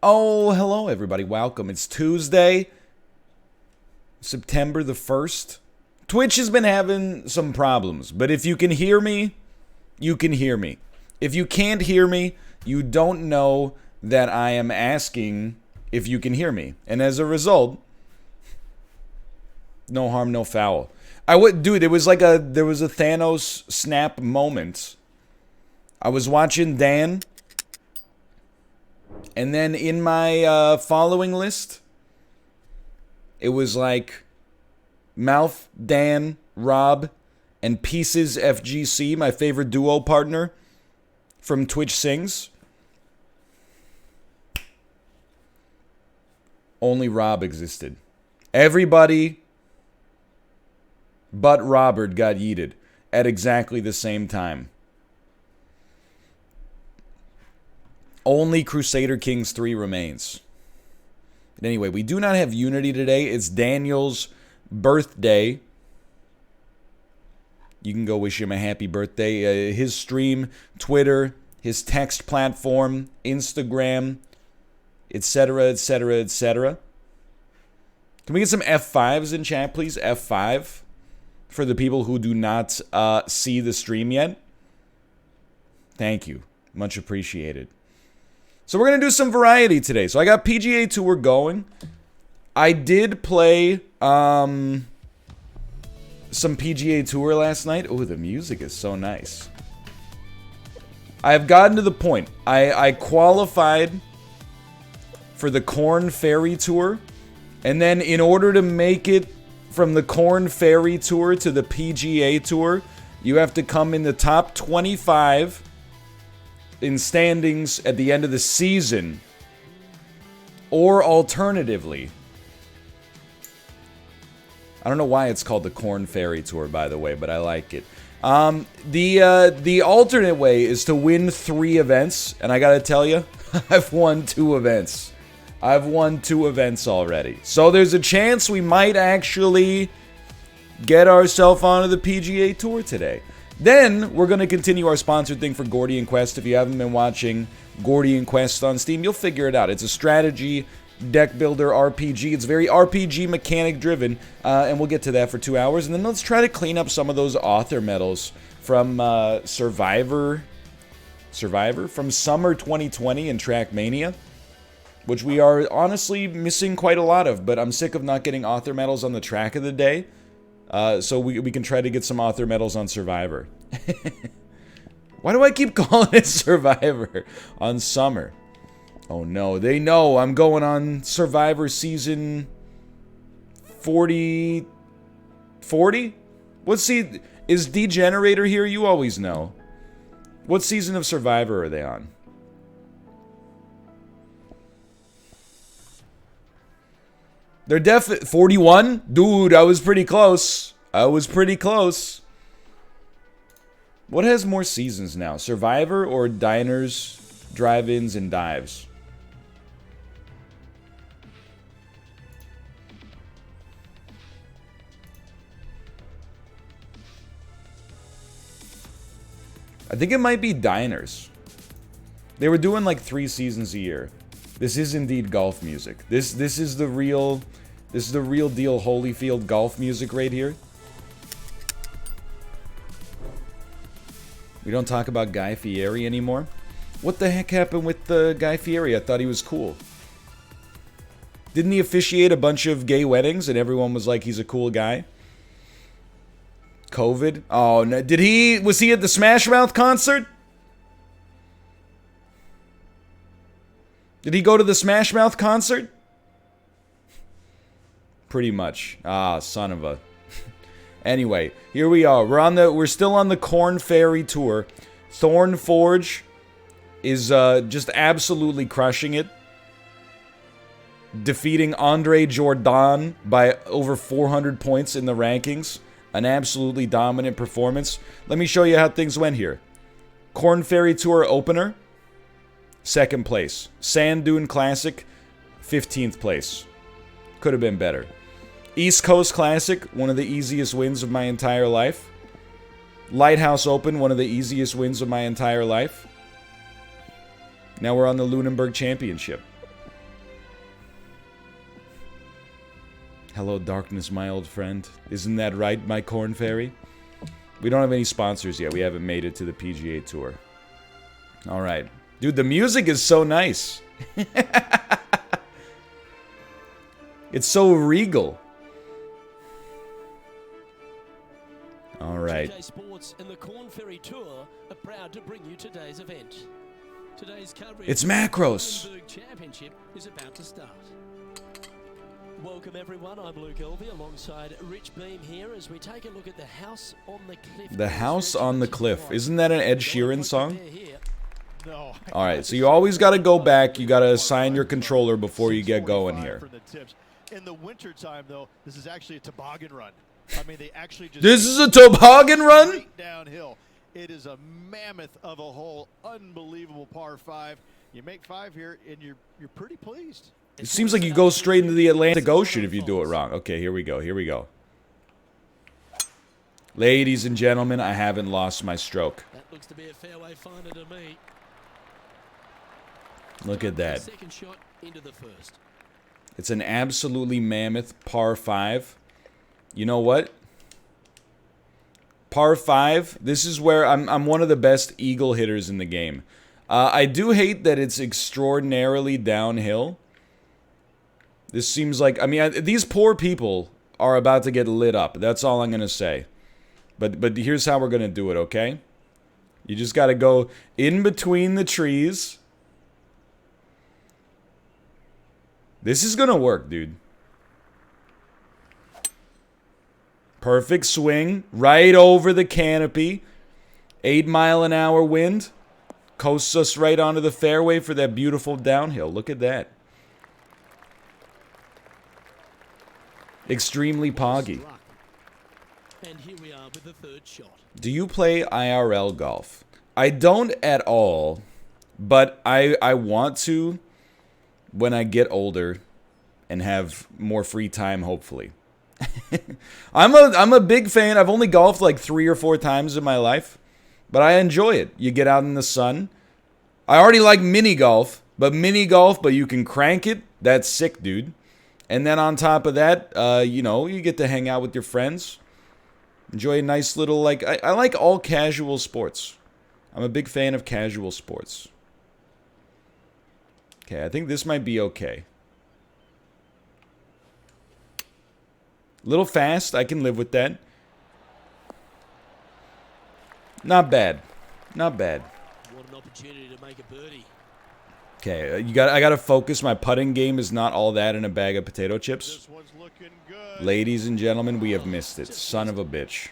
Oh, hello everybody. Welcome. It's Tuesday, September the 1st. Twitch has been having some problems, but if you can hear me, you can hear me. If you can't hear me, you don't know that I am asking if you can hear me. And as a result, no harm, no foul. Dude, there was a Thanos snap moment. I was watching Dan, and then in my following list, it was like Mouth, Dan, Rob, and Pieces FGC, my favorite duo partner from Twitch Sings. Only Rob existed. Everybody but Robert got yeeted at exactly the same time. Only Crusader Kings 3 remains. But anyway, we do not have Unity today. It's Daniel's birthday. You can go wish him a happy birthday. His stream, Twitter, his text platform, Instagram, etc., etc., etc. Can we get some F5s in chat, please? F5 for the people who do not see the stream yet. Thank you. Much appreciated. So we're going to do some variety today. So I got PGA Tour going. I did play some PGA Tour last night. Oh, the music is so nice. I have gotten to the point. I qualified for the Corn Ferry Tour. And then in order to make it from the Corn Ferry Tour to the PGA Tour, you have to come in the top 25 in standings at the end of the season. Or alternatively, I don't know why it's called the Corn Ferry Tour, by the way, but I like it. The alternate way is to win 3 events, and I gotta tell you, I've won 2 events. I've won 2 events already. So there's a chance we might actually get ourselves onto the PGA Tour today. Then, we're going to continue our sponsored thing for Gordian Quest. If you haven't been watching Gordian Quest on Steam, you'll figure it out. It's a strategy deck builder RPG. It's very RPG mechanic driven, and we'll get to that for 2 hours. And then let's try to clean up some of those author medals from Survivor from Summer 2020 in Trackmania, which we are honestly missing quite a lot of, but I'm sick of not getting author medals on the track of the day. So we can try to get some author medals on Survivor. Why do I keep calling it Survivor on Summer? Oh no, they know I'm going on Survivor season 40? 40? Is Degenerator here? You always know. What season of Survivor are they on? They're 41? Dude, I was pretty close. What has more seasons now? Survivor or Diners, Drive-Ins, and Dives? I think it might be Diners. They were doing like 3 seasons a year. This is indeed golf music. This is the real deal Holyfield golf music right here. We don't talk about Guy Fieri anymore. What the heck happened with Guy Fieri? I thought he was cool. Didn't he officiate a bunch of gay weddings and everyone was like he's a cool guy? COVID? Oh no, was he at the Smash Mouth concert? Did he go to the Smash Mouth concert? Pretty much. Ah, son of a... Anyway, here we are. We're still on the Corn Ferry Tour. Thorn Forge is just absolutely crushing it. Defeating Andre Jordan by over 400 points in the rankings. An absolutely dominant performance. Let me show you how things went here. Corn Ferry Tour opener. 2nd place. Sand Dune Classic, 15th place. Could have been better. East Coast Classic, one of the easiest wins of my entire life. Lighthouse Open, one of the easiest wins of my entire life. Now we're on the Lunenburg Championship. Hello, darkness, my old friend. Isn't that right, my corn fairy? We don't have any sponsors yet. We haven't made it to the PGA Tour. Alright. Dude, the music is so nice. It's so regal. Alright. PGA Sports and the Corn Ferry Tour are proud to bring you today's event. Today's coverage It's macros. of the Bootleg Championship is about to start. Welcome everyone, I'm Luke Elvey alongside Rich Beam here as we take a look at the House on the Cliff. The House on the Cliff. Isn't that an Ed Sheeran song? No. Alright, so you always got to go back. You got to assign your controller before you get going here. In the winter time, though, this is actually a toboggan run. I mean, they actually just... This is a toboggan run? Straight downhill. It is a mammoth of a hole. Unbelievable par 5. You make 5 here, and you're pretty pleased. It seems like you go straight into the Atlantic Ocean if you do it wrong. Okay, here we go. Here we go. Ladies and gentlemen, I haven't lost my stroke. That looks to be a fairway finder to me. Look at that. Second shot into the first. It's an absolutely mammoth par 5. You know what? Par 5, this is where I'm one of the best eagle hitters in the game. I do hate that it's extraordinarily downhill. This seems like, I mean, these poor people are about to get lit up. That's all I'm going to say. But here's how we're going to do it, okay? You just got to go in between the trees. This is going to work, dude. Perfect swing. Right over the canopy. 8-mile-an-hour wind. Coasts us right onto the fairway for that beautiful downhill. Look at that. Extremely poggy. And here we are with the third shot. Do you play IRL golf? I don't at all, but I want to when I get older and have more free time, hopefully. I'm a big fan. I've only golfed like 3 or 4 times in my life, but I enjoy it. You get out in the sun. I already like mini golf, but you can crank it. That's sick, dude. And then on top of that, you know, you get to hang out with your friends. Enjoy a nice little, like, I like all casual sports. I'm a big fan of casual sports. Okay, I think this might be okay. A little fast, I can live with that. Not bad. Not bad. What an opportunity to make a birdie. Okay, I gotta focus. My putting game is not all that in a bag of potato chips. This one's looking good. Ladies and gentlemen, we have missed it. Son of a bitch.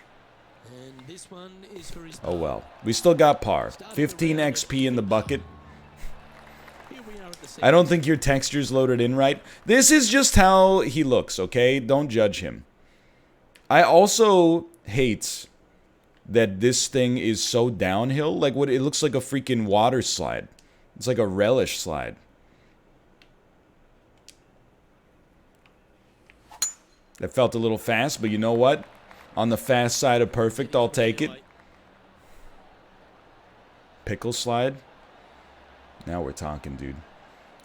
And this one is for his Oh well. We still got par. 15 XP in the bucket. Here we are at the I don't think your texture's loaded in right. This is just how he looks, okay? Don't judge him. I also hate that this thing is so downhill. Like, what? It looks like a freaking water slide. It's like a relish slide. That felt a little fast, but you know what? On the fast side of perfect, I'll take it. Pickle slide. Now we're talking, dude.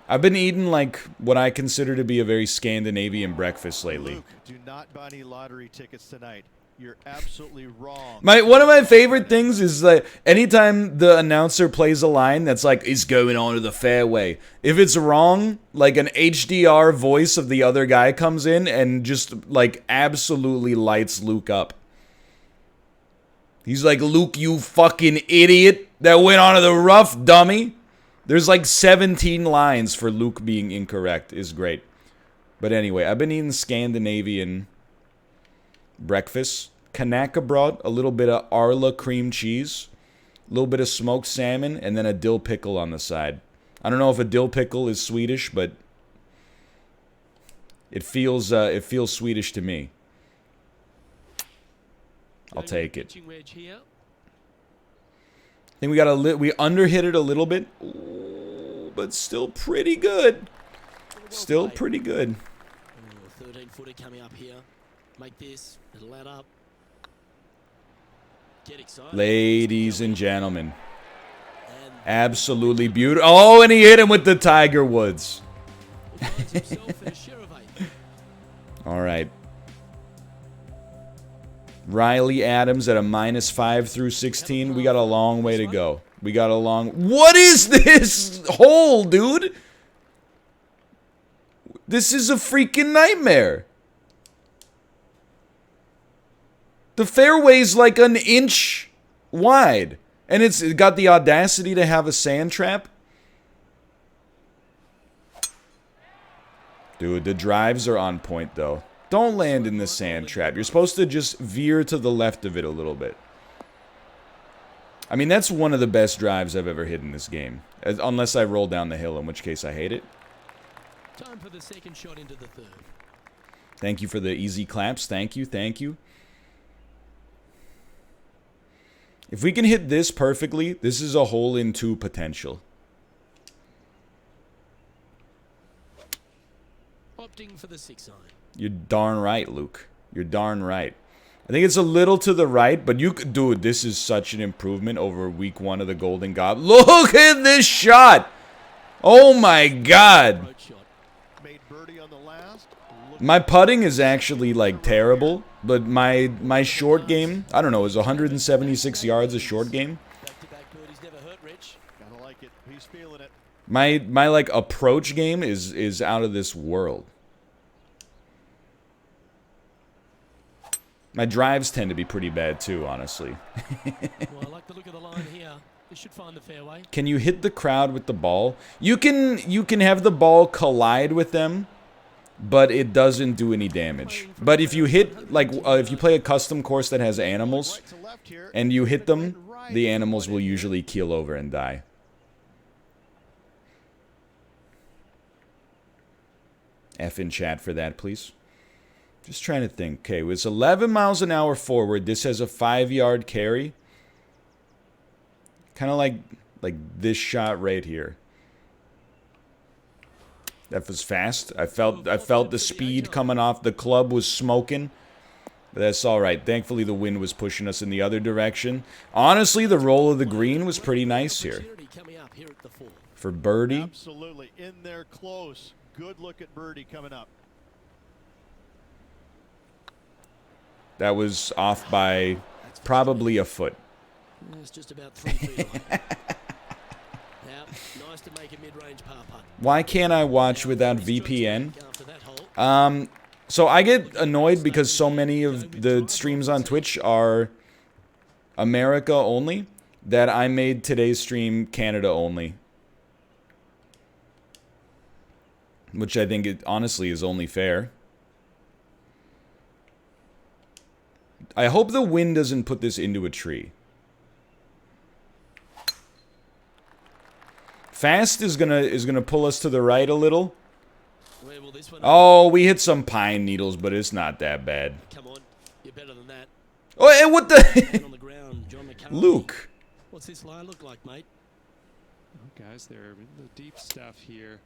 I've been eating, like, what I consider to be a very Scandinavian breakfast lately. Luke, do not buy any lottery tickets tonight. You're absolutely wrong. One of my favorite things is that anytime the announcer plays a line that's like, "It's going onto the fairway." If it's wrong, like an HDR voice of the other guy comes in and just, like, absolutely lights Luke up. He's like, "Luke, you fucking idiot. That went onto the rough, dummy." There's like 17 lines for Luke being incorrect. Is great. But anyway, I've been eating Scandinavian breakfast. Knäckebröd, a little bit of Arla cream cheese, a little bit of smoked salmon, and then a dill pickle on the side. I don't know if a dill pickle is Swedish, but it feels Swedish to me. I'll take it. I think we underhit it a little bit, ooh, but still pretty good. Still pretty good. 13-footer coming up here. Make this, it'll add up. Get excited. Ladies and gentlemen. Absolutely beautiful. Oh, and he hit him with the Tiger Woods. All right. Riley Adams at a -5 through 16. We got a long way to go. We got a long... What is this hole, dude? This is a freaking nightmare. The fairway's like an inch wide. And it's got the audacity to have a sand trap. Dude, the drives are on point, though. Don't land in the sand trap. You're supposed to just veer to the left of it a little bit. I mean, that's one of the best drives I've ever hit in this game. Unless I roll down the hill, in which case I hate it. Time for the second shot into the third. Thank you for the easy claps. Thank you, thank you. If we can hit this perfectly, this is a hole-in-2 potential. Opting for the 6-iron. You're darn right, Luke. You're darn right. I think it's a little to the right, but you could... Dude, this is such an improvement over week 1 of the Golden Goblet. Look at this shot! Oh my god! My putting is actually, like, terrible, but my short game... I don't know, is 176 yards a short game? My like, approach game is out of this world. My drives tend to be pretty bad too, honestly. Well, I like the look of the line here. This should find the fairway. Can you hit the crowd with the ball? You can have the ball collide with them, but it doesn't do any damage. But if you hit, like, if you play a custom course that has animals, and you hit them, the animals will usually keel over and die. F in chat for that, please. Just trying to think. Okay, it was 11 miles an hour forward. This has a 5-yard carry. Kind of like this shot right here. That was fast. I felt the speed coming off. The club was smoking. But that's all right. Thankfully, the wind was pushing us in the other direction. Honestly, the roll of the green was pretty nice here. For birdie. Absolutely. In there close. Good look at birdie coming up. That was off by probably a foot. It's just about 3 feet away. Nice to make a mid-range par putt. Why can't I watch without VPN? So I get annoyed because so many of the streams on Twitch are America only that I made today's stream Canada only. Which I think it honestly is only fair. I hope the wind doesn't put this into a tree. Fast is gonna pull us to the right a little. Oh, we hit some pine needles, but it's not that bad. Come on, you're better than that. Oh, and what the? On the ground, John Luke. What's this lie look like, mate? Oh, guys, they're in the deep stuff here.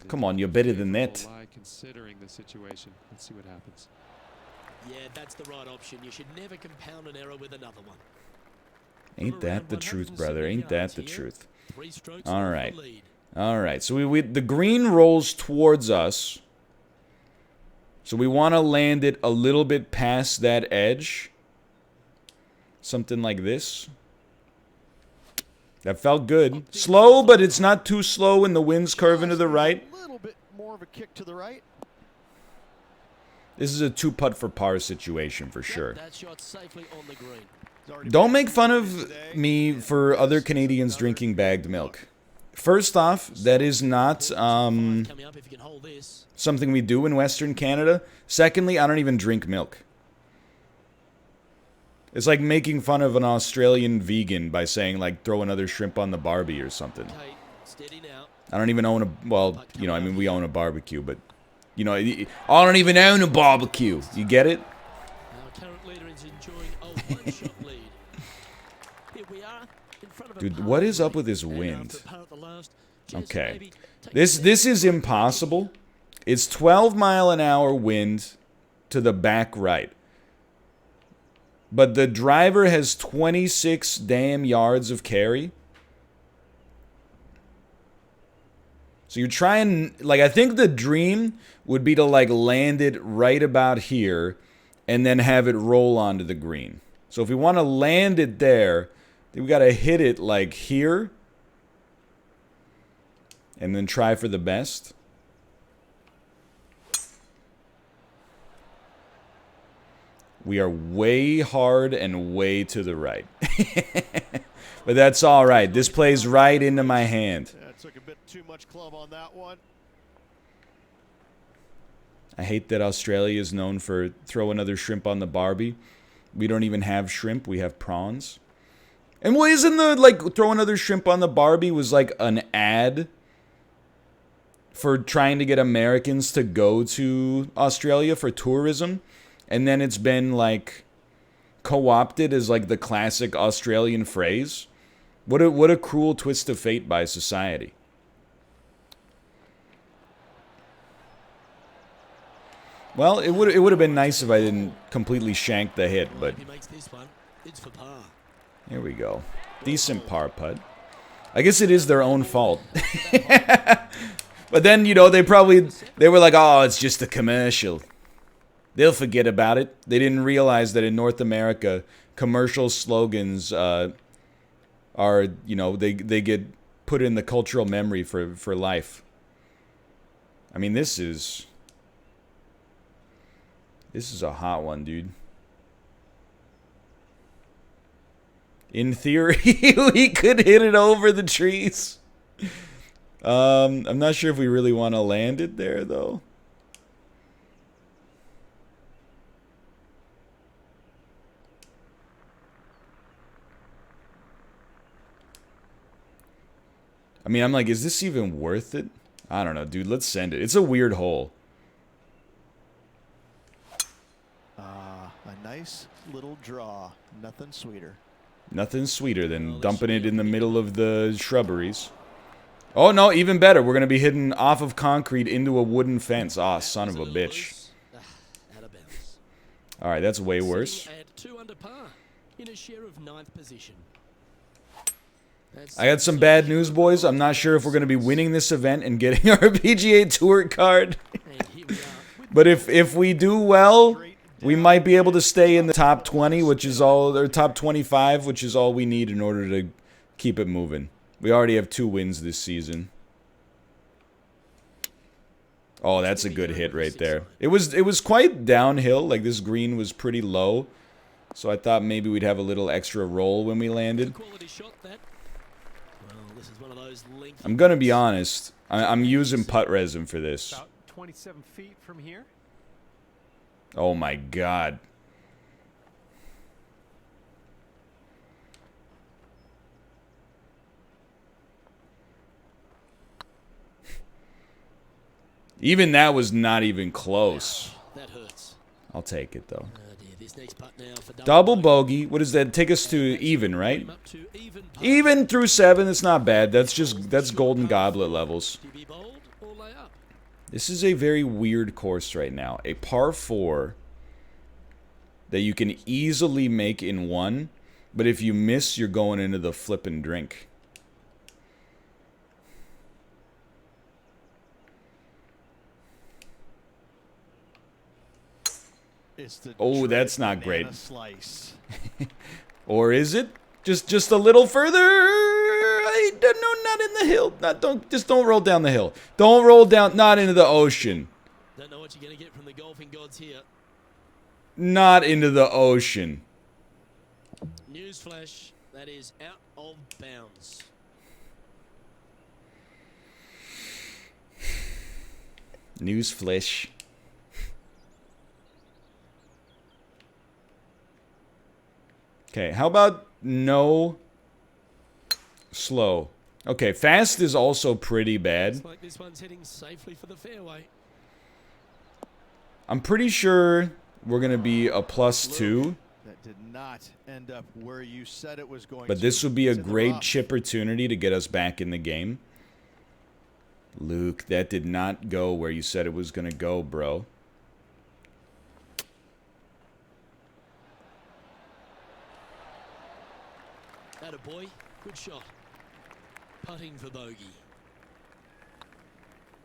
Come on, you're better than that. Considering the situation, let's see what happens. Yeah, that's the right option. You should never compound an error with another one. Ain't that the truth, brother? Ain't that the truth? All right. All right. So the green rolls towards us. So we want to land it a little bit past that edge. Something like this. That felt good. Slow, but it's not too slow when the wind's curving to the right. A little bit more of a kick to the right. This is a 2-putt for par situation for sure. Don't make fun of me for other Canadians drinking bagged milk. First off, that is not something we do in Western Canada. Secondly, I don't even drink milk. It's like making fun of an Australian vegan by saying, like, throw another shrimp on the Barbie or something. I don't even own a... Well, you know, I mean, we own a barbecue, but... You know, I don't even own a barbecue. You get it? Our current leader is enjoying a one-shot lead. Here we are in front of Dude, what is up with this wind? Okay. This is impossible. It's 12-mile-an-hour wind to the back right. But the driver has 26 damn yards of carry. So you try and, like, I think the dream would be to, like, land it right about here and then have it roll onto the green. So if we want to land it there, then we got to hit it, like, here and then try for the best. We are way hard and way to the right. But that's all right. This plays right into my hand. Yeah, took a bit too much club on that one. I hate that Australia is known for throw another shrimp on the Barbie. We don't even have shrimp. We have prawns. And what isn't the, like, throw another shrimp on the Barbie was like an ad for trying to get Americans to go to Australia for tourism. And then it's been, like, co-opted as, like, the classic Australian phrase. What a cruel twist of fate by society. Well, it would have been nice if I didn't completely shank the hit, but here we go. Decent par putt. I guess it is their own fault. But then, you know, they were like, oh, it's just a commercial. They'll forget about it. They didn't realize that in North America, commercial slogans are, you know, they get put in the cultural memory for life. I mean, this is a hot one, dude. In theory, we could hit it over the trees. I'm not sure if we really want to land it there, though. I mean, I'm like, is this even worth it? I don't know, dude. Let's send it. It's a weird hole. A nice little draw. Nothing sweeter. Nothing sweeter than dumping it in the middle of the shrubberies. Oh, no, even better. We're going to be hitting off of concrete into a wooden fence. Aw, son of a bitch. All right, that's way worse. I got some bad news, boys. I'm not sure if we're going to be winning this event and getting our PGA Tour card. But if we do well, we might be able to stay in the top 20, which is all, or top 25, which is all we need in order to keep it moving. We already have 2 wins this season. Oh, that's a good hit right there. It was quite downhill. Like, this green was pretty low. So I thought maybe we'd have a little extra roll when we landed. I'm going to be honest. I'm using putt resin for this. About 27 feet from here. Oh my god. Even that was not even close. That hurts. I'll take it though. This next putt now for Double bogey. What does that take us to? Even, right? Even through 7. It's not bad. That's golden goblet levels. This is a very weird course right now. A par 4 that you can easily make in 1, but if you miss, you're going into the flippin' drink. Oh, that's not great. Slice. Or is it? Just a little further. No, not in the hill. Don't roll down the hill. Don't roll down. Not into the ocean. Don't know what you're gonna get from the golfing gods here. Not into the ocean. Newsflash, that is out of bounds. Newsflash. Okay, how about no slow? Okay, fast is also pretty bad. Looks like this one's heading safely for the fairway. I'm pretty sure we're going to be a +2. That did not end up where you said it was going to. But this would be a great chippertunity to get us back in the game. Luke, that did not go where you said it was going to go, bro. Atta boy, good shot. Putting for bogey.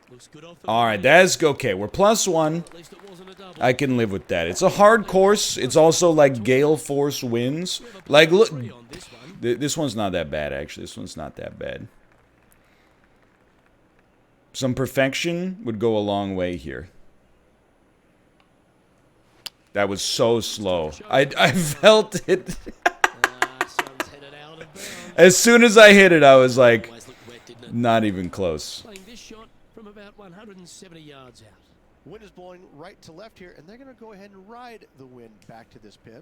Looks good off the All right, that's okay. We're +1. At least it wasn't a double. I can live with that. It's a hard course. It's also like gale force winds. Like, look, Three on this one. this one's not that bad, actually. This one's not that bad. Some perfection would go a long way here. That was so slow. I felt it. Sun's headed out of bounds. As soon as I hit it, I was like, Always looked wet, didn't it? not even close. Playing this shot from about 170 yards out. Wind is blowing right to left here, and they're going to go ahead and ride the wind back to this pin.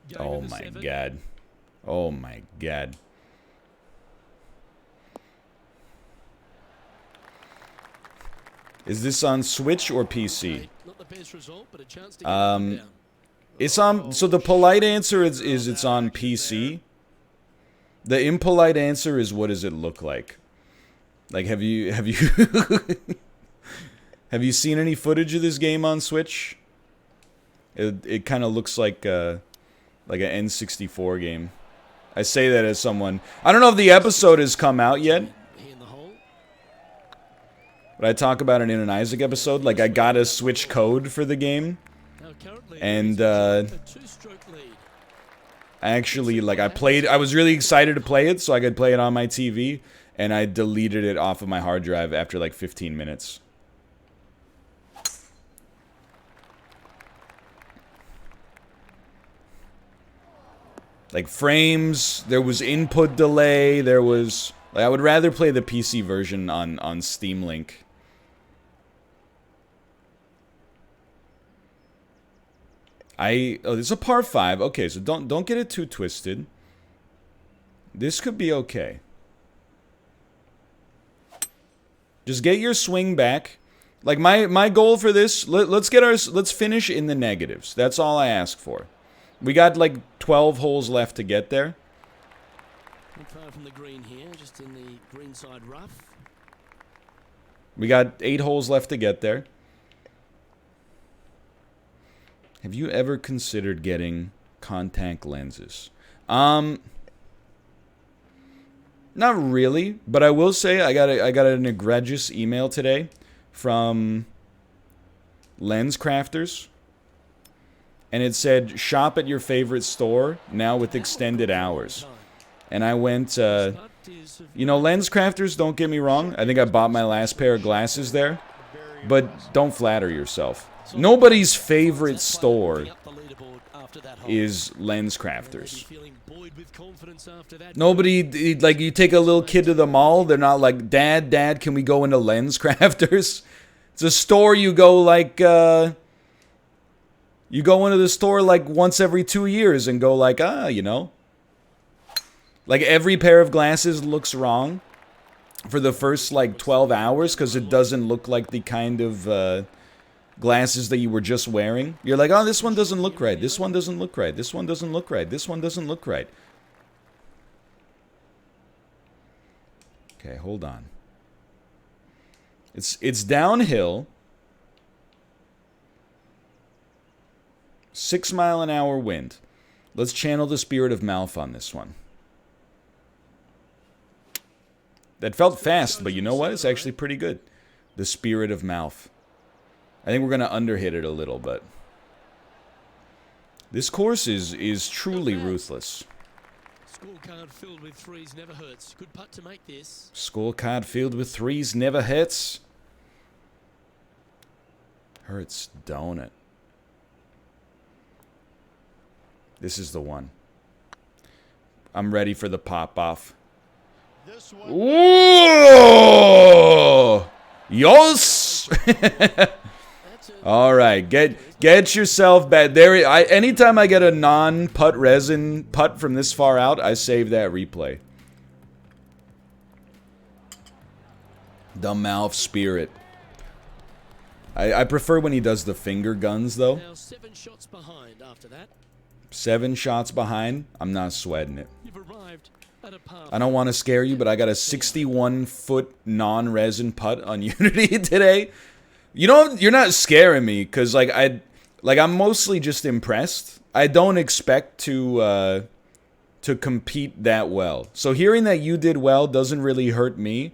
Game Oh of the my 7. god. Oh my god. Is this on Switch or PC? Not the best result, but a chance to get it down. It's on. So the polite answer is it's on PC. The impolite answer is what does it look like? Like have you have you seen any footage of this game on Switch? It kind of looks like an N64 game. I say that as someone. I don't know if the episode has come out yet. Here in the hole. But I talk about it in an Isaac episode. Like I got a Switch code for the game. Now currently And, there is a 2-stroke lead. I actually, like, I was really excited to play it so I could play it on my TV, and I deleted it off of my hard drive after, like, 15 minutes. Like, frames, there was input delay, there was... Like, I would rather play the PC version on Steam Link. Oh, this is a par 5. Okay, so don't get it too twisted. This could be okay. Just get your swing back. Like my goal for this, let's finish in the negatives. That's all I ask for. We got like 12 holes left to get there. Not far from the green here, just in the green side rough. We got 8 holes left to get there. Have you ever considered getting contact lenses? Not really, but I will say I got an egregious email today from Lens Crafters, and it said shop at your favorite store now with extended hours. And I went, you know, Lens Crafters, don't get me wrong. I think I bought my last pair of glasses there, but don't flatter yourself. Nobody's favorite store is Lens Crafters. Nobody, like, you take a little kid to the mall, they're not like, Dad, can we go into Lens Crafters? It's a store you go, like, you go into the store, like, once every 2 years and go, like, you know. Like, every pair of glasses looks wrong for the first, like, 12 hours because it doesn't look like the kind of, glasses that you were just wearing. You're like, oh, this one doesn't look right. This one doesn't look right. This one doesn't look right. This one doesn't look right. Okay, hold on. It's downhill. 6 mile an hour wind. Let's channel the spirit of Malf on this one. That felt fast, but you know what? It's actually pretty good. The spirit of Malf. I think we're going to underhit it a little, but this course is truly ruthless. Scorecard filled with threes never hurts. Good putt to make this. Scorecard filled with threes never hits. Hurts, don't it? This is the one. I'm ready for the pop-off. Whoa! Yes! All right, get yourself back there. Anytime I get a non-putt resin putt from this far out, I save that replay. The Malf spirit. I prefer when he does the finger guns though. Now 7 shots behind after that. 7 shots behind. I'm not sweating it. You've arrived at a par. I don't want to scare you, but I got a 61-foot non-resin putt on Unity today. You know, you're not scaring me, because, like, I'm mostly just impressed. I don't expect to compete that well. So hearing that you did well doesn't really hurt me,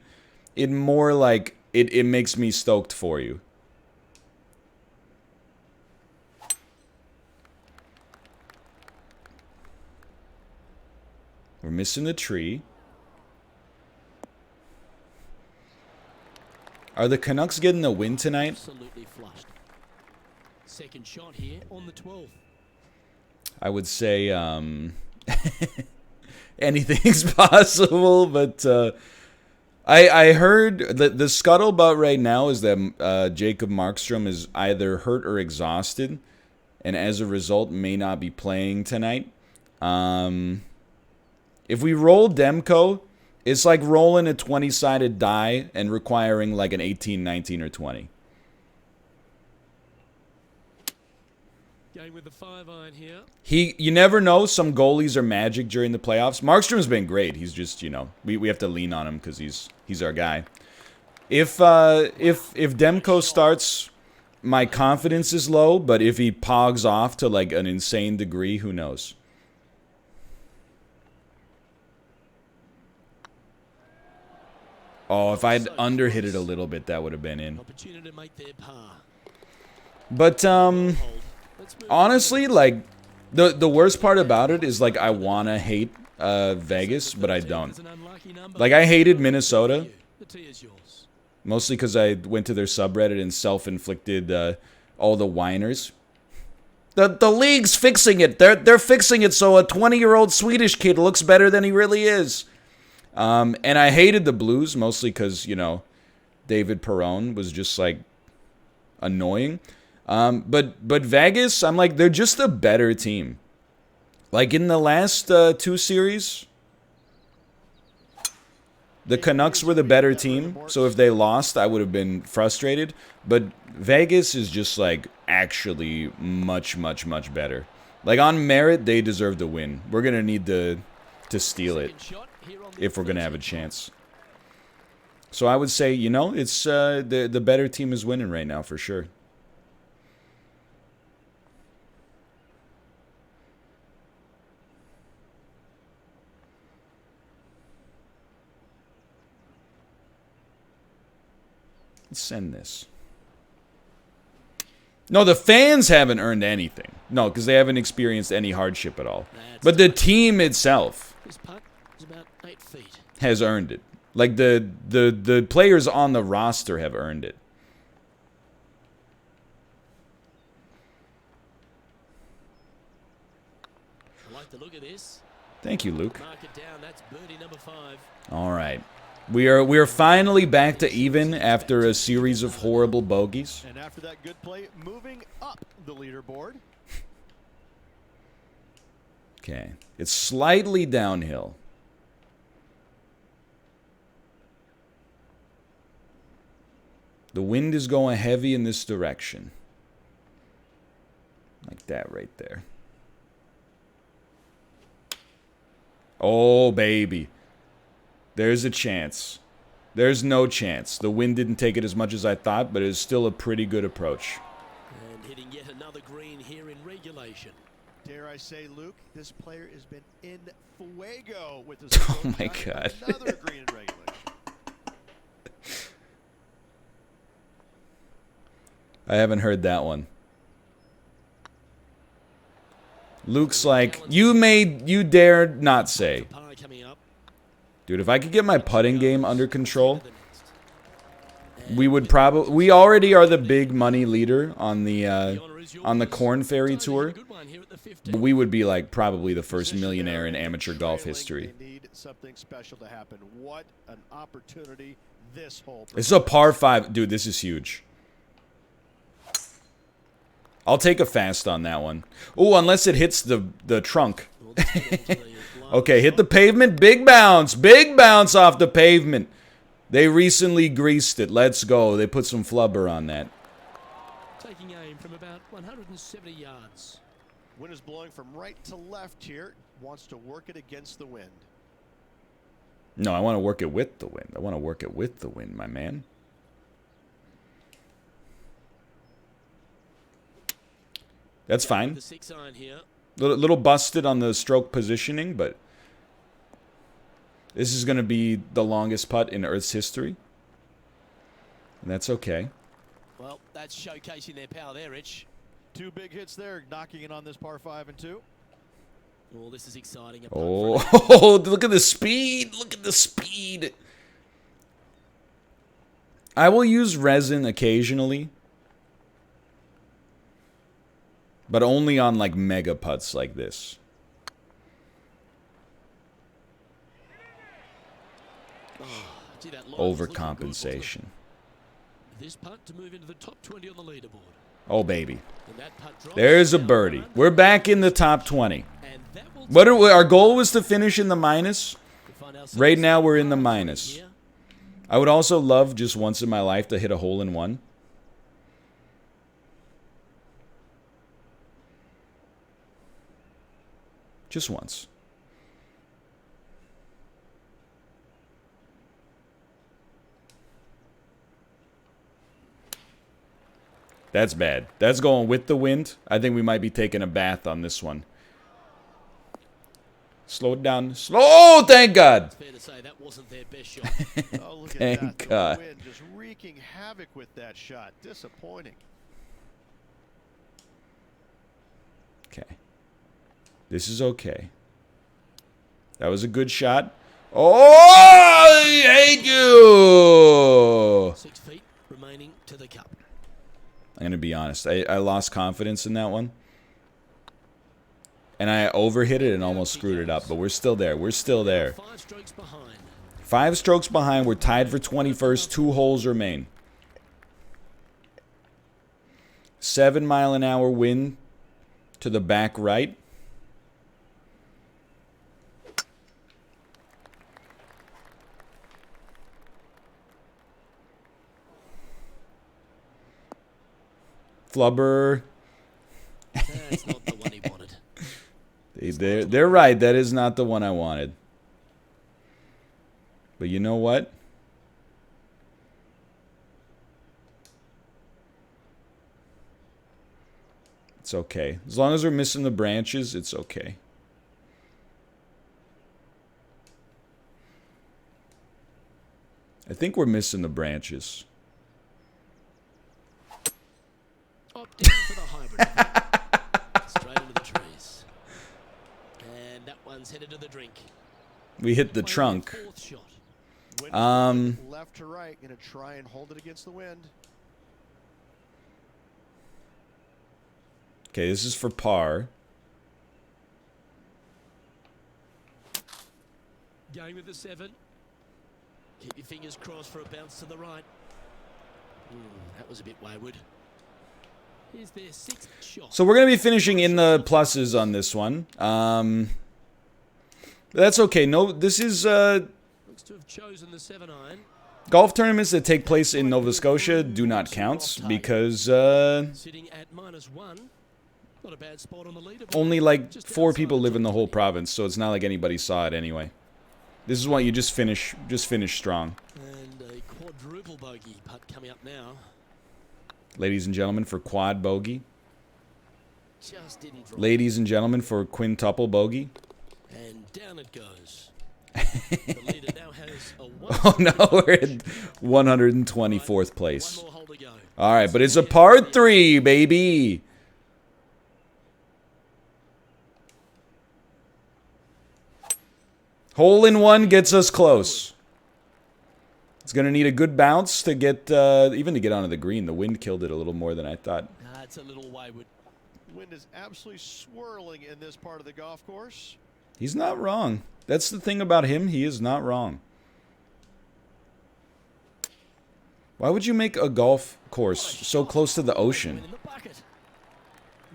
It more like it makes me stoked for you. We're missing the tree. Are the Canucks getting a win tonight? Absolutely flushed. Second shot here on the 12th. I would say anything's possible, but I heard that the scuttlebutt right now is that Jacob Markstrom is either hurt or exhausted, and as a result may not be playing tonight. If we roll Demko, it's like rolling a 20-sided die and requiring like an 18, 19, or 20. Going with the 5-iron here. You never know. Some goalies are magic during the playoffs. Markstrom's been great. He's just, you know, we have to lean on him because he's our guy. If Demko starts, my confidence is low. But if he pogs off to like an insane degree, who knows? Oh, if I'd underhit it a little bit, that would have been in. Opportunity to make their par. But honestly, like the worst part about it is like I wanna hate Vegas, but I don't. Like I hated Minnesota, mostly because I went to their subreddit and self-inflicted all the whiners. The league's fixing it. They're fixing it so a 20-year-old Swedish kid looks better than he really is. And I hated the Blues mostly because, you know, David Perron was just like annoying. But Vegas, I'm like, they're just a better team. Like in the last 2 series, the Canucks were the better team. So if they lost, I would have been frustrated. But Vegas is just like actually much, much, much better. Like on merit, they deserve to win. We're gonna need to steal it if we're gonna have a chance. So I would say, you know, it's the better team is winning right now for sure. Let's send this. No, the fans haven't earned anything. No, because they haven't experienced any hardship at all. But the team itself has earned it. Like the players on the roster have earned it. I like the look of this. Thank you, Luke. Mark it down. That's birdie number 5. All right. We are finally back to even after a series of horrible bogeys. And after that good play, moving up the leaderboard. Okay. It's slightly downhill. The wind is going heavy in this direction. Like that right there. Oh, baby. There's a chance. There's no chance. The wind didn't take it as much as I thought, but it's still a pretty good approach. And hitting yet another green here in regulation. Dare I say, Luke, this player has been in fuego with his Oh my God. Another green in regulation. I haven't heard that one. Luke's like, you dared not say. Dude, if I could get my putting game under control, we already are the big money leader on the Corn Ferry Tour. But we would be like probably the first millionaire in amateur golf history. They need something special to happen. What an opportunity this hole. This is a par 5. Dude, this is huge. I'll take a fast on that one. Oh, unless it hits the trunk. Okay, hit the pavement. Big bounce. Big bounce off the pavement. They recently greased it. Let's go. They put some flubber on that. Taking aim from about 170 yards. Wind is blowing from right to left here. Wants to work it against the wind. No, I want to work it with the wind. I want to work it with the wind, my man. That's fine. The 6-iron here. Little busted on the stroke positioning, but this is going to be the longest putt in Earth's history. And that's okay. Well, that's showcasing their power there, Rich. 2 big hits there, knocking in on this par 5 and 2. Oh, this is exciting. Oh, look at the speed. Look at the speed. I will use resin occasionally. But only on like mega putts like this. Oh, gee, that line was looking good, wasn't it? Overcompensation. This putt to move into the top 20 on the leaderboard. Oh, baby. And that putt drops There's a down birdie. under, We're back in the top 20. and that will What our goal was to finish in the minus. to find ourselves Right now we're in the minus. here. I would also love just once in my life to hit a hole in one. Just once. That's bad. That's going with the wind. I think we might be taking a bath on this one. Slow it down. Oh, thank God. It's fair to say that wasn't their best shot. Oh, look at Thank that. God. The wind just wreaking havoc with that shot. Disappointing. Okay. This is okay. That was a good shot. Oh, I hate you. 6 feet remaining to the cup. I'm going to be honest. I lost confidence in that one. And I overhit it and almost screwed it up. But we're still there. We're still there. 5 strokes behind. 5 strokes behind. We're tied for 21st. 2 holes remain. 7-mile-an-hour wind to the back right. Flubber. That's not the one he wanted. They're right. That is not the one I wanted. But you know what? It's okay. As long as we're missing the branches, it's okay. I think we're missing the branches. Opt in for the hybrid. Straight into the trees. And that one's headed to the drink. We hit the Playing trunk. their 4th shot. Wind left to right. Going to try and hold it against the wind. Okay, this is for par. Going with the 7. Keep your fingers crossed for a bounce to the right. That was a bit wayward. Here's their 6th shot. So we're going to be finishing in the pluses on this one. That's okay. No, this is Looks to have chosen the 7-iron. golf tournaments that take place in Nova Scotia do not count because Sitting at -1. Not a bad spot on the leaderboard. only like Just 4 outside people the live in top the whole 20. province, so it's not like anybody saw it anyway. This is what you just finish strong. And a quadruple bogey putt coming up now. Ladies and gentlemen, for quad bogey. Just didn't drop. Ladies and gentlemen, for quintuple bogey. And down it goes. The leader now has a 1. Oh no, we're in 124th place. One more hole to go. All right, but it's a par 3, baby. Hole in one gets us close. It's gonna need a good bounce to get, even to get onto the green. The wind killed it a little more than I thought. It's a little wayward. Wind is absolutely swirling in this part of the golf course. He's not wrong. That's the thing about him. He is not wrong. Why would you make a golf course so close to the ocean? In the bucket.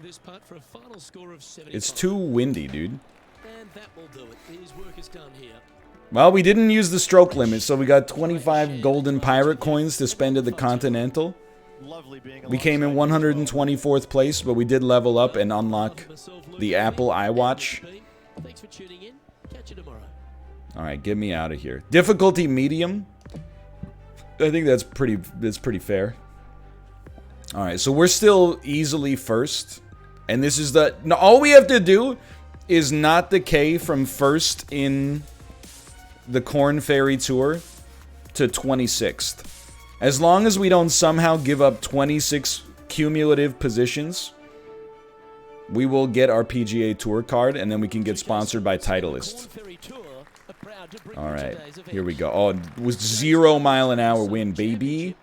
This putt for a final score of 75. It's too windy, dude. And that will do it. His work is done here. Well, we didn't use the stroke limit, so we got 25 golden pirate coins to spend at the Continental. Lovely being We came in alongside you. 124th place, but we did level up and unlock the Apple iWatch. Thanks for tuning in. Catch you tomorrow. All right, get me out of here. Difficulty medium. I think that's pretty fair. All right, so we're still easily first, and this is the all we have to do is not decay from first in the Corn Ferry Tour to 26th. As long as we don't somehow give up 26 cumulative positions, we will get our PGA Tour card, and then we can get sponsored by Titleist. Alright, here we go. Oh, it was 0 mile an hour wind, baby.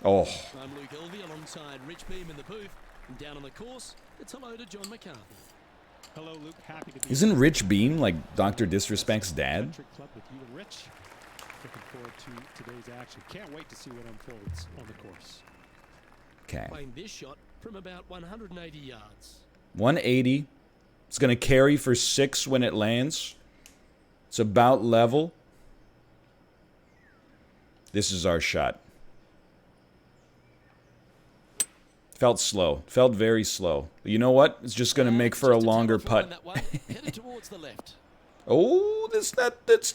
Oh. I'm Luke Elvey alongside Rich Beam in the booth. And down on the course, it's hello to John McCarthy. Hello, Luke. Happy to be Isn't Rich Beam like Dr. Disrespect's dad? Club with you and Rich. Looking forward to today's action. Can't wait to see what unfolds on the course. Okay. Playing this shot from about 180 yards. 180. It's going to carry for 6 when it lands. It's about level. This is our shot. Felt slow. Felt very slow. But you know what? It's just going to make for a longer putt. Oh, that's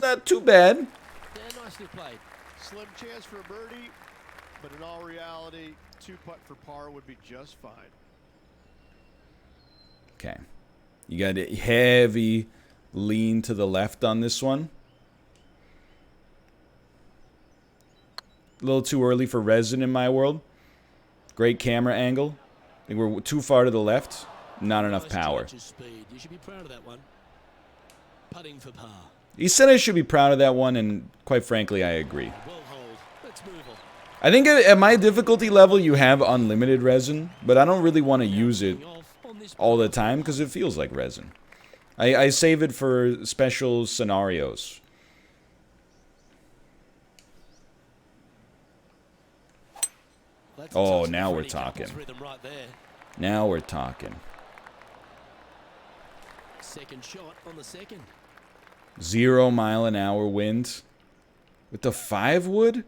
not too bad. Yeah, nicely played. Slim chance for a birdie, but in all reality, 2-putt for par would be just fine. Okay. You got a heavy lean to the left on this one. A little too early for resin in my world. Great camera angle. I think we're too far to the left. Not enough power. You should be proud of that one. Putting for par. He said I should be proud of that one, and quite frankly, I agree. Well hold. Let's move on. I think at my difficulty level, you have unlimited resin, but I don't really want to use it all the time because it feels like resin. I save it for special scenarios. Oh, now we're talking. Now we're talking. Second shot on the second. 0 mile an hour wind. With the 5 wood?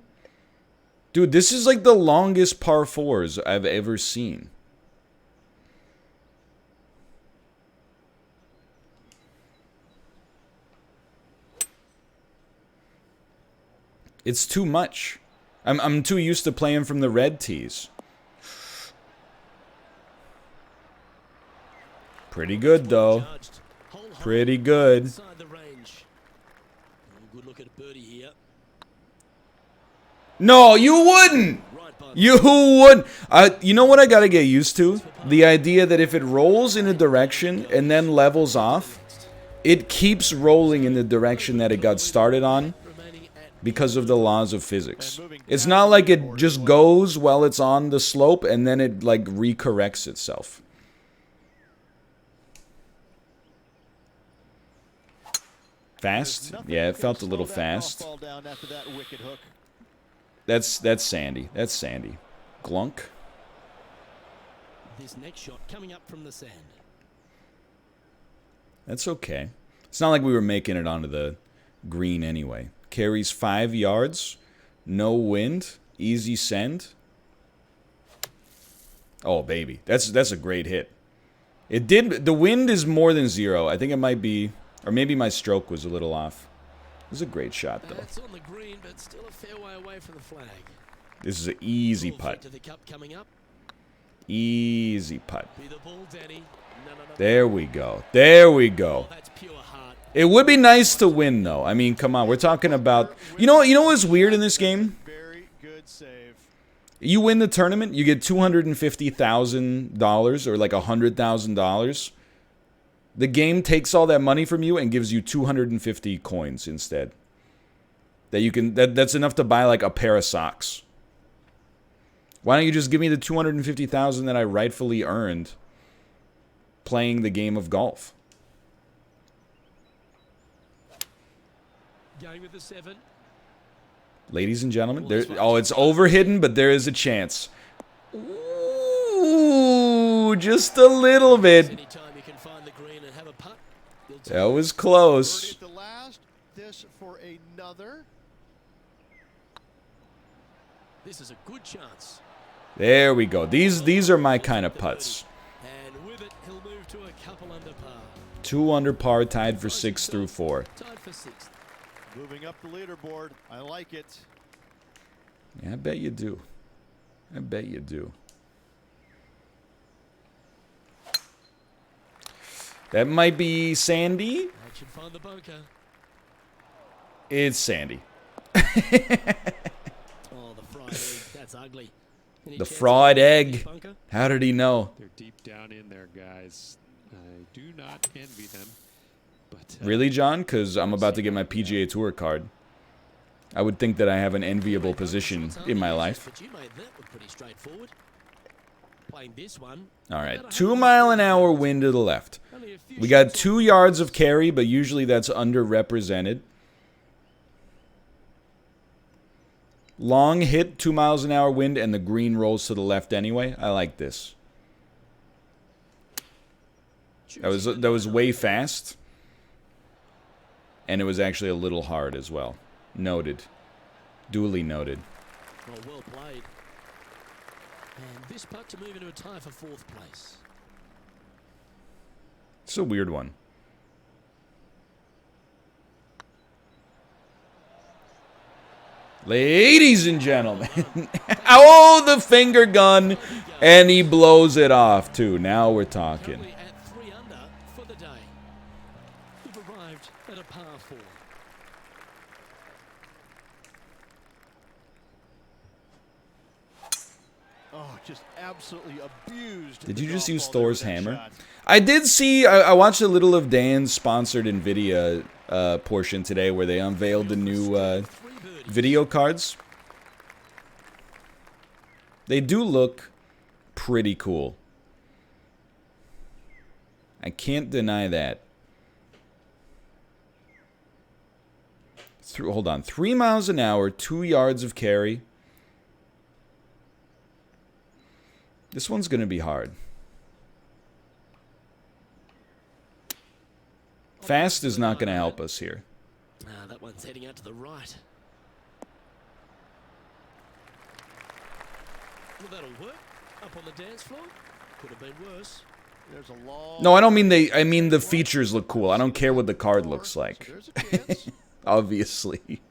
Dude, this is like the longest par 4s I've ever seen. It's too much. I'm too used to playing from the red tees. Pretty good, though. Pretty good. Good look at birdie here. No, you wouldn't! You wouldn't! You know what I gotta get used to? The idea that if it rolls in a direction and then levels off, it keeps rolling in the direction that it got started on because of the laws of physics. It's not like it just goes while it's on the slope and then it like recorrects itself. Fast? Yeah, it felt a little fast. That's Sandy. That's Sandy. Glunk. This next shot coming up from the sand. That's okay. It's not like we were making it onto the green anyway. Carries 5 yards. No wind. Easy send. Oh, baby. That's a great hit. It did. The wind is more than 0. I think it might be, or maybe my stroke was a little off. It was a great shot, though. That's on the green, but still a fair way away from the flag. This is an easy putt. To the cup coming up. Easy putt. Be the ball, Danny. No. There we go. There we go. Oh, that's pure heart. It would be nice to win, though. I mean, come on. We're talking about... You know what's weird in this game? Very good save. You win the tournament, you get $250,000 or like $100,000. The game takes all that money from you and gives you 250 coins instead. That you can that's enough to buy like a pair of socks. Why don't you just give me the 250,000 that I rightfully earned playing the game of golf? Going with the 7. Ladies and gentlemen, it's overhidden, but there is a chance. Ooh, just a little bit. Anytime you can find the green and have a putt, That was close. Birdie at the last. This for another. This is a good chance. There we go. These are my kind of putts. And with it, he'll move to a couple under par. 2 under par, tied for 6 through 4. Tied for 6th. Moving up the leaderboard. I like it. Yeah, I bet you do. I bet you do. That might be Sandy. That should find the bunker. It's Sandy. Oh, the fried egg. That's ugly. Any The chance fried of a egg. bunker? How did he know? They're deep down in there, guys. I do not envy them. But Really, John? Because I'm about to get my PGA Tour card. I would think that I have an enviable position in my life. But you made that look pretty straightforward. Playing this one. All right, 2 mile an hour wind to the left. Only a few We got shots 2 yards of carry, but usually that's underrepresented. Long hit, 2 miles an hour wind, and the green rolls to the left anyway. I like this. That was way fast. And it was actually a little hard as well. Noted. Duly noted. well played. And this putt to move into a tie for 4th place. It's a weird one. Ladies and gentlemen. Oh, the finger gun. And he blows it off, too. Now we're talking. Currently at 3 under for the day. We've arrived at a par 4. Oh, just absolutely abused. Did the you just golf use ball there with Thor's that hammer? shot. I did see, I watched a little of Dan's sponsored NVIDIA portion today where they unveiled the new video cards. They do look pretty cool. I can't deny that. Hold on. 3 miles an hour, 2 yards of carry. This one's going to be hard. Fast is not going to help us here. That one's heading out to the right. Well, that'll work. Up on the dance floor. Could have been worse. There's a long. No, I don't mean I mean the features look cool. I don't care what the card looks like. There's a chance. Obviously.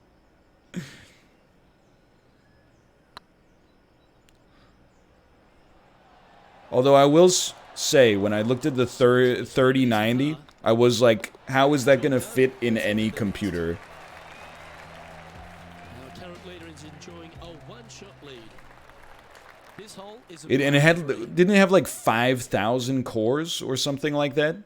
Although I will say, when I looked at the 3090, I was like, how is that going to fit in any computer? Our current leader is enjoying a one-shot lead. This hole is And it had, didn't it have like 5,000 cores or something like that?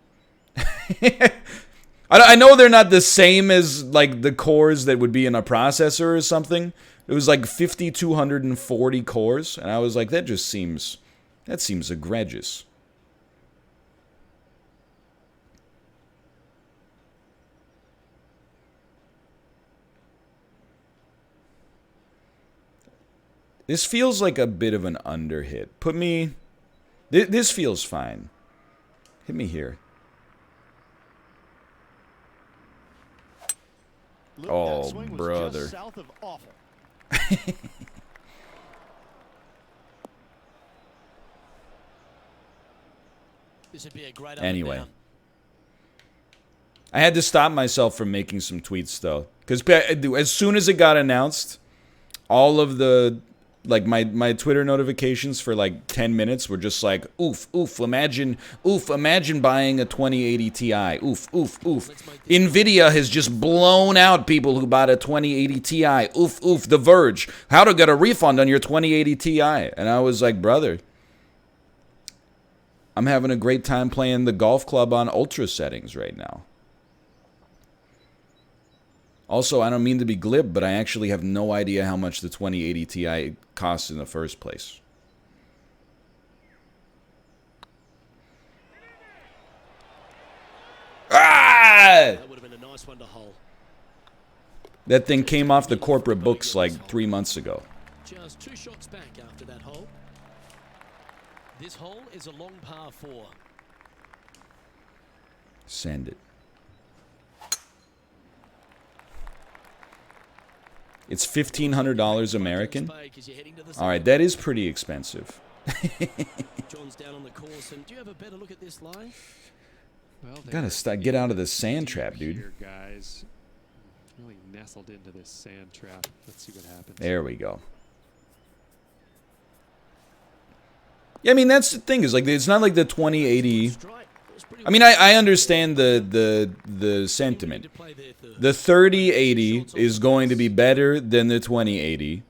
I know they're not the same as like the cores that would be in a processor or something. It was like 5,240 cores, and I was like, that seems egregious. This feels like a bit of an underhit. Put me... This feels fine. Hit me here. Luke, Oh, that swing was brother. just south of awful. This would be a great up Anyway. and down. I had to stop myself from making some tweets, though. Because as soon as it got announced, all of the... Like, my Twitter notifications for, like, 10 minutes were just like, oof, imagine buying a 2080 Ti. Oof. NVIDIA has just blown out people who bought a 2080 Ti. Oof, The Verge. How to get a refund on your 2080 Ti. And I was like, brother, I'm having a great time playing the golf club on ultra settings right now. Also, I don't mean to be glib, but I actually have no idea how much the 2080 Ti costs in the first place. Ah! That would have been a nice one to hole. That thing came off the corporate books like 3 months ago. Just 2 shots back after that hole. This hole is a long par 4. Send it. It's $1,500 American. All right, that is pretty expensive. John's down on the course, and do you have a better look at this lie? Well, Gotta get out of the sand trap, dude. Here, guys. Really nestled into this sand trap. Let's see what happens. There we go. Yeah, I mean, that's the thing, is like, it's not like the 2080 I mean, I understand the sentiment. The 3080 is going to be better than the 2080,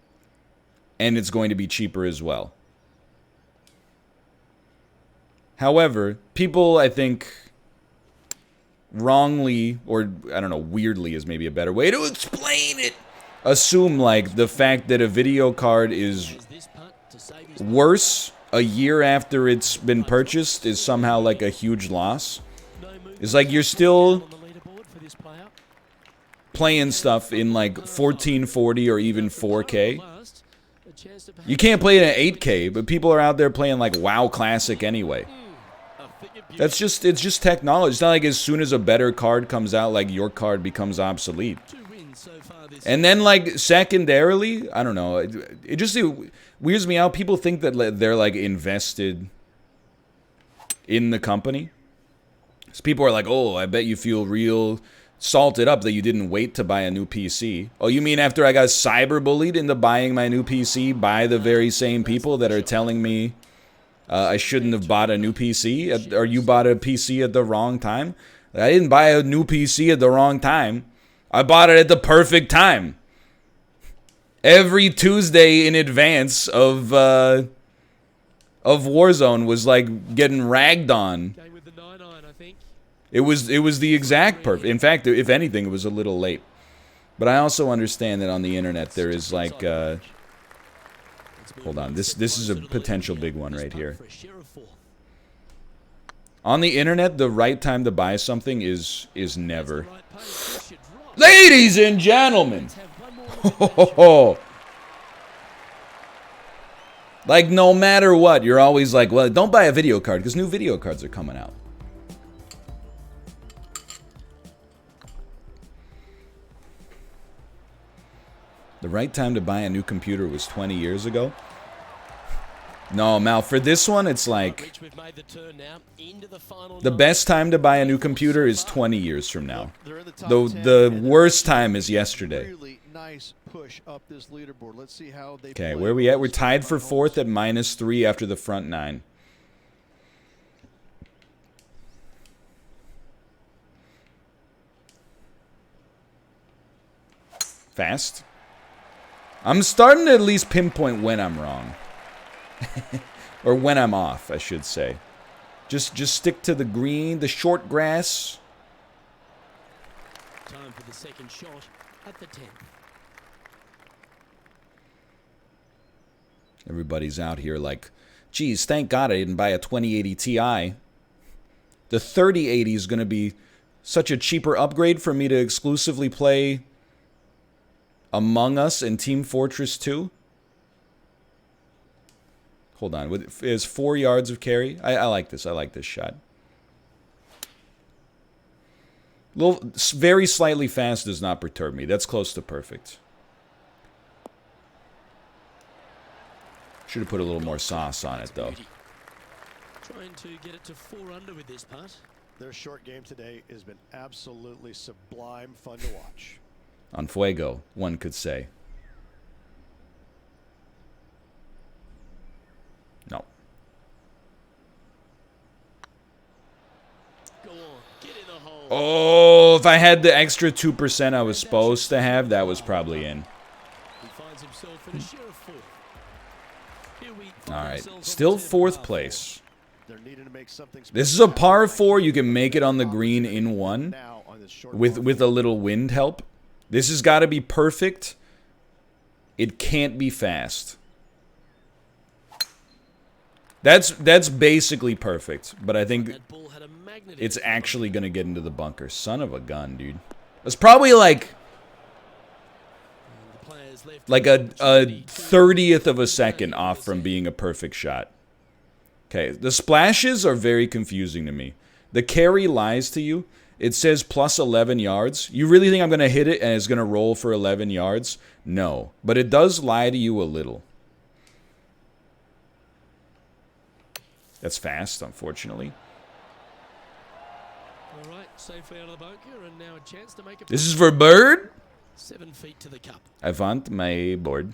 and it's going to be cheaper as well. However, people, I think, wrongly, or I don't know, weirdly is maybe a better way to explain it, assume like the fact that a video card is worse a year after it's been purchased is somehow like a huge loss. It's like you're still playing stuff in like 1440 or even 4K. You can't play it in 8K, but people are out there playing like WoW Classic anyway. It's just technology. It's not like as soon as a better card comes out, like your card becomes obsolete. And then like secondarily, I don't know, it weirds me out. People think that they're like invested in the company. So people are like, oh, I bet you feel real salted up that you didn't wait to buy a new PC. Oh, you mean after I got cyberbullied into buying my new PC by the very same people that are telling me I shouldn't have bought a new PC, or you bought a PC at the wrong time? I didn't buy a new PC at the wrong time. I bought it at the perfect time. Every Tuesday in advance of Warzone was like getting ragged on. It was the exact perfect. In fact, if anything, it was a little late. But I also understand that on the internet there is like hold on, this is a potential big one right here. On the internet, the right time to buy something is never. Ladies and gentlemen! Like, no matter what, you're always like, well, don't buy a video card, because new video cards are coming out. The right time to buy a new computer was 20 years ago. No, Mal, for this one, it's like the best time to buy a new computer is 20 years from now. The worst time is yesterday. Okay, where are we at? We're tied for 4th at -3 after the front 9. Fast. I'm starting to at least pinpoint when I'm wrong. Or when I'm off, I should say. Just stick to the green, the short grass. Time for the second shot at the 10th. Everybody's out here like, geez, thank God I didn't buy a 2080 Ti. The 3080 is going to be such a cheaper upgrade for me to exclusively play Among Us and Team Fortress 2. Hold on, is 4 yards of carry? I like this. I like this shot. Very slightly fast does not perturb me. That's close to perfect. Should have put a little more sauce on it, though. Trying to get it to 4 under with this putt. Their short game today has been absolutely sublime fun to watch. On fuego, one could say. No. Go on, get in the hole. Oh, if I had the extra 2% I was supposed to have, that was probably in. He finds himself in a share of 4th. All right, still 4th place. This is a par 4. You can make it on the green in 1 with a little wind help. This has got to be perfect. It can't be fast. That's basically perfect, but I think it's actually going to get into the bunker. Son of a gun, dude. It's probably like a 30th of a second off from being a perfect shot. Okay, the splashes are very confusing to me. The carry lies to you. It says plus 11 yards. You really think I'm going to hit it and it's going to roll for 11 yards? No, but it does lie to you a little. That's fast, unfortunately. All right, safely out of the bunker, and now a chance to make it. This is for bird? 7 feet to the cup. I want my board.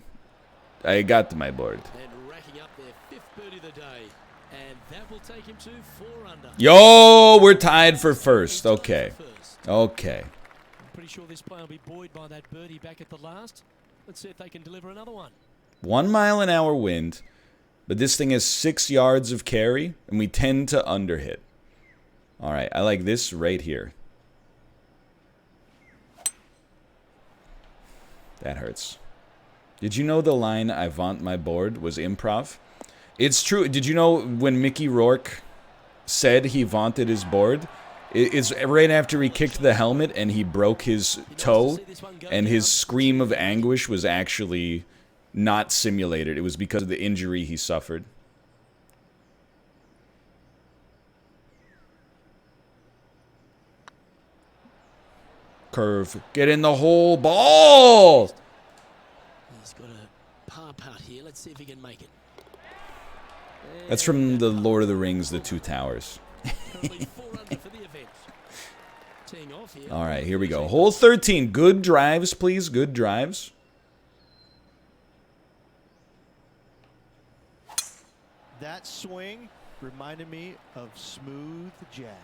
I got my board. And racking up their 5th birdie of the day. And that will take him to 4 under. Yo, we're tied for first. Okay. Okay. I'm pretty sure this play will be buoyed by that birdie back at the last. Let's see if they can deliver another one. 1 mile an hour wind, but this thing has 6 yards of carry, and we tend to underhit. All right, I like this right here. That hurts. Did you know the line, "I vaunt my board," was improv? It's true. Did you know when Mickey Rourke said he vaunted his board? It's right after he kicked the helmet and he broke his toe, and his scream of anguish was actually not simulated. It was because of the injury he suffered. Curve. Get in the hole. Ball! He's got a par putt here. Let's see if he can make it. That's from the Lord of the Rings, The Two Towers. Currently 4 under for the event. Teeing off here. All right, here we go. Hole 13. Good drives, please. Good drives. That swing reminded me of smooth jazz.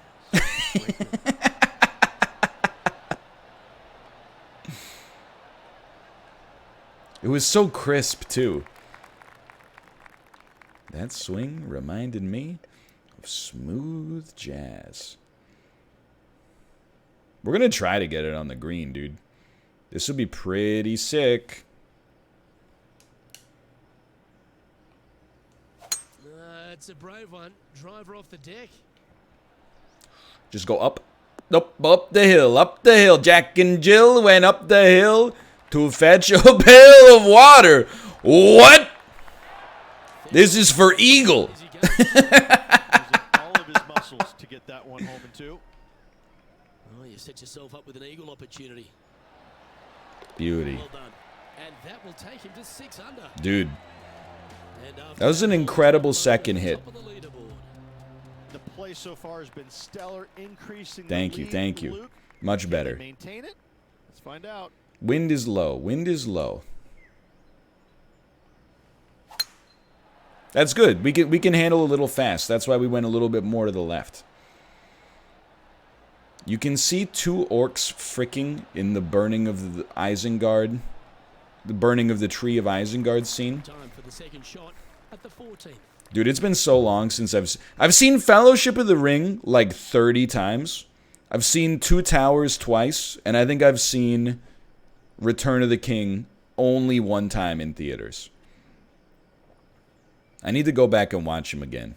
It was so crisp, too. That swing reminded me of smooth jazz. We're going to try to get it on the green, dude. This would be pretty sick. It's a brave one. Driver off the deck. Just go up. Up the hill. Up the hill. Jack and Jill went up the hill to fetch a pail of water. What? This is for Eagle. Using all of his muscles to get that one home in 2. Oh, you set yourself up with an eagle opportunity. Beauty. Well done. And that will take him to 6 under. Dude, And that was an incredible second hit. top of the leaderboard. The play so far has been stellar, increasing Thank the you, lead. thank you. Luke, Much can better. they maintain it? Let's find out. Wind is low. Wind is low. That's good. We can handle a little fast. That's why we went a little bit more to the left. You can see 2 orcs fricking in the burning of the Isengard. The burning of the Tree of Isengard scene. Time for the second shot at the 14th. Dude, it's been so long since I've seen Fellowship of the Ring like 30 times. I've seen Two Towers twice, and I think I've seen Return of the King only 1 time in theaters. I need to go back and watch him again.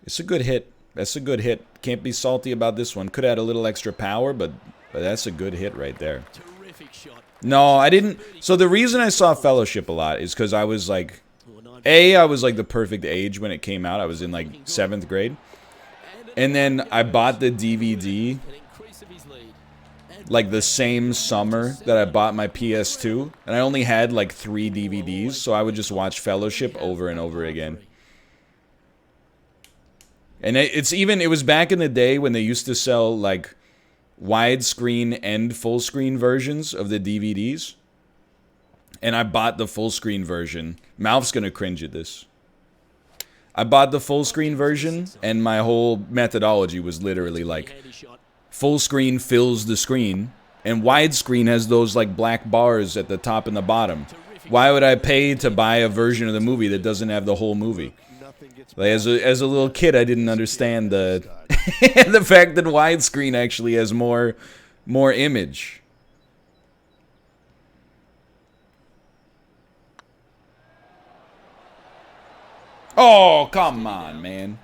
It's a good hit. That's a good hit. Can't be salty about this one. Could have had a little extra power, but that's a good hit right there. Terrific shot. No, I didn't. So the reason I saw Fellowship a lot is because I was like, I was like the perfect age when it came out. I was in like 7th grade. And then I bought the DVD An increase of his lead. And like the same summer that I bought my PS2. And I only had like 3 DVDs, so I would just watch Fellowship over and over again. And it was back in the day when they used to sell like widescreen and full screen versions of the DVDs. And I bought the full screen version. Mouth's gonna cringe at this. I bought the full screen version, and my whole methodology was literally like, handy shot. full screen fills the screen, and widescreen has those like black bars at the top and the bottom. Why would I pay to buy a version of the movie that doesn't have the whole movie? Nothing gets Like, as a little kid, I didn't understand the the fact that widescreen actually has more image. Oh, come on, man.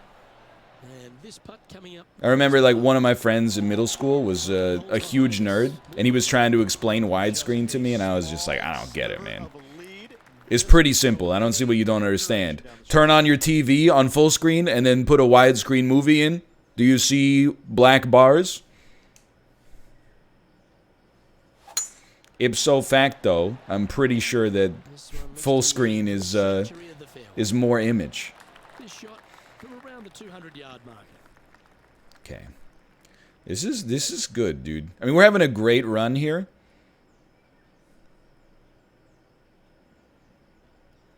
And this putt coming up. I remember like one of my friends in middle school was a huge nerd, and he was trying to explain widescreen to me, and I was just like, I don't get it, man. of a lead. It's pretty simple. I don't see what you don't understand. Turn on your TV on full screen and then put a widescreen movie in. Do you see black bars? Ipso facto, I'm pretty sure that This one looks full to be screen the is century of the fairway. more image. This shot from around the 200-yard marker. Okay. This is good, dude. I mean, we're having a great run here.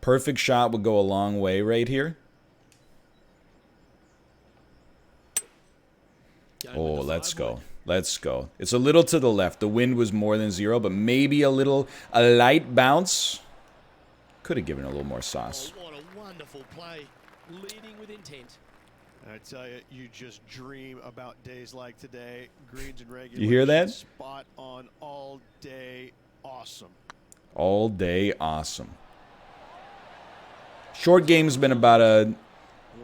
Perfect shot would go a long way right here. Oh, let's go. Let's go. It's a little to the left. The wind was more than 0, but maybe a light bounce. Could have given a little more sauce. Oh, what a wonderful play. Leading with intent. I tell you, you just dream about days like today. Greens and regular. You hear that? Spot on all day. Awesome. All day awesome. Short game's been about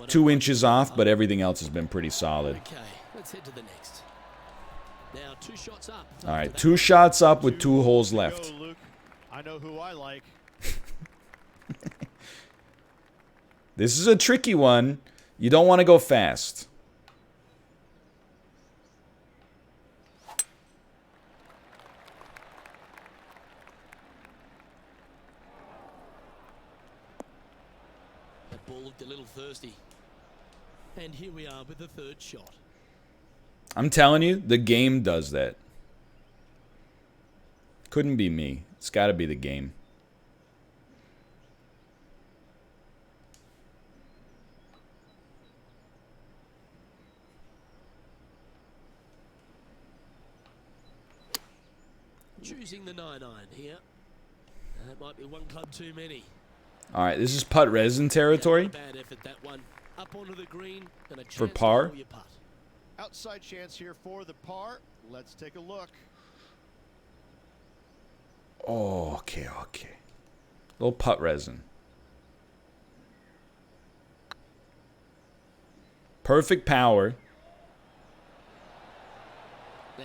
2 inches off, but everything else has been pretty solid. Okay, let's head to the next. Now 2 shots up. All right, 2 shots up with 2 holes left. Go, Luke. I know who I like. This is a tricky one. You don't want to go fast. That ball looked a little thirsty. And here we are with the 3rd shot. I'm telling you, the game does that. Couldn't be me. It's got to be the game. Choosing the 9-9 here. That might be 1 club too many. All right, this is putt resin territory. Bad effort, that one. Up onto the green and a For chance par? to pull your putt. Outside chance here for the par. Let's take a look. Oh, okay. Little putt resin. Perfect power.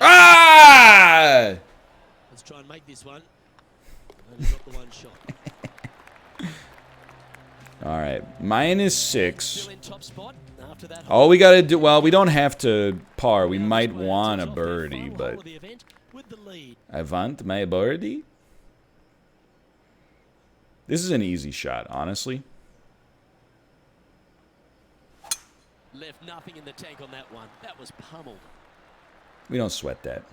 Ah! Let's try and make this one. Only got the 1 shot. All right, -6. Still in top spot after that. All we got to do, well, we don't have to par. We might want a birdie, but I want my birdie. This is an easy shot, honestly. Left nothing in the tank on that one. That was pummeled. We don't sweat that.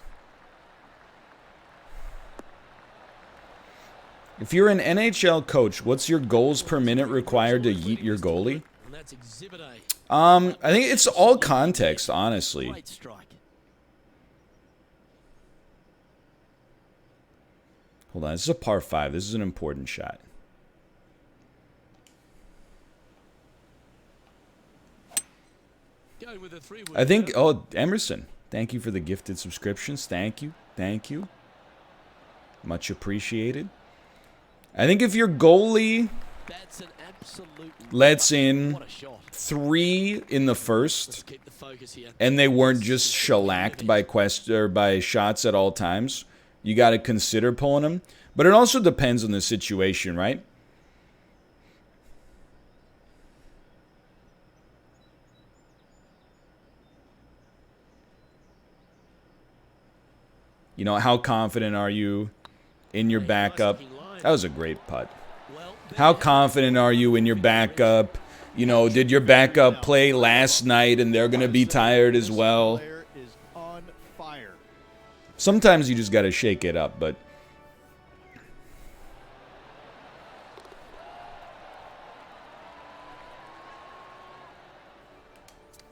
If you're an NHL coach, what's your goals per minute required to yeet your goalie? And that's exhibit A. I think it's all context, honestly. Great strike. Hold on, this is a par 5. This is an important shot. Going with a 3-wood. I think, oh, Emerson, thank you for the gifted subscriptions. Thank you. Much appreciated. I think if your goalie That's an absolute lets in what a shot. 3 in the Let's first, keep the focus here. and they weren't just shellacked by shots at all times, you got to consider pulling them. But it also depends on the situation, right? You know, how confident are you in your backup? That was a great putt. How confident are you in your backup? You know, did your backup play last night and they're going to be tired as well? Player is on fire. Sometimes you just got to shake it up, but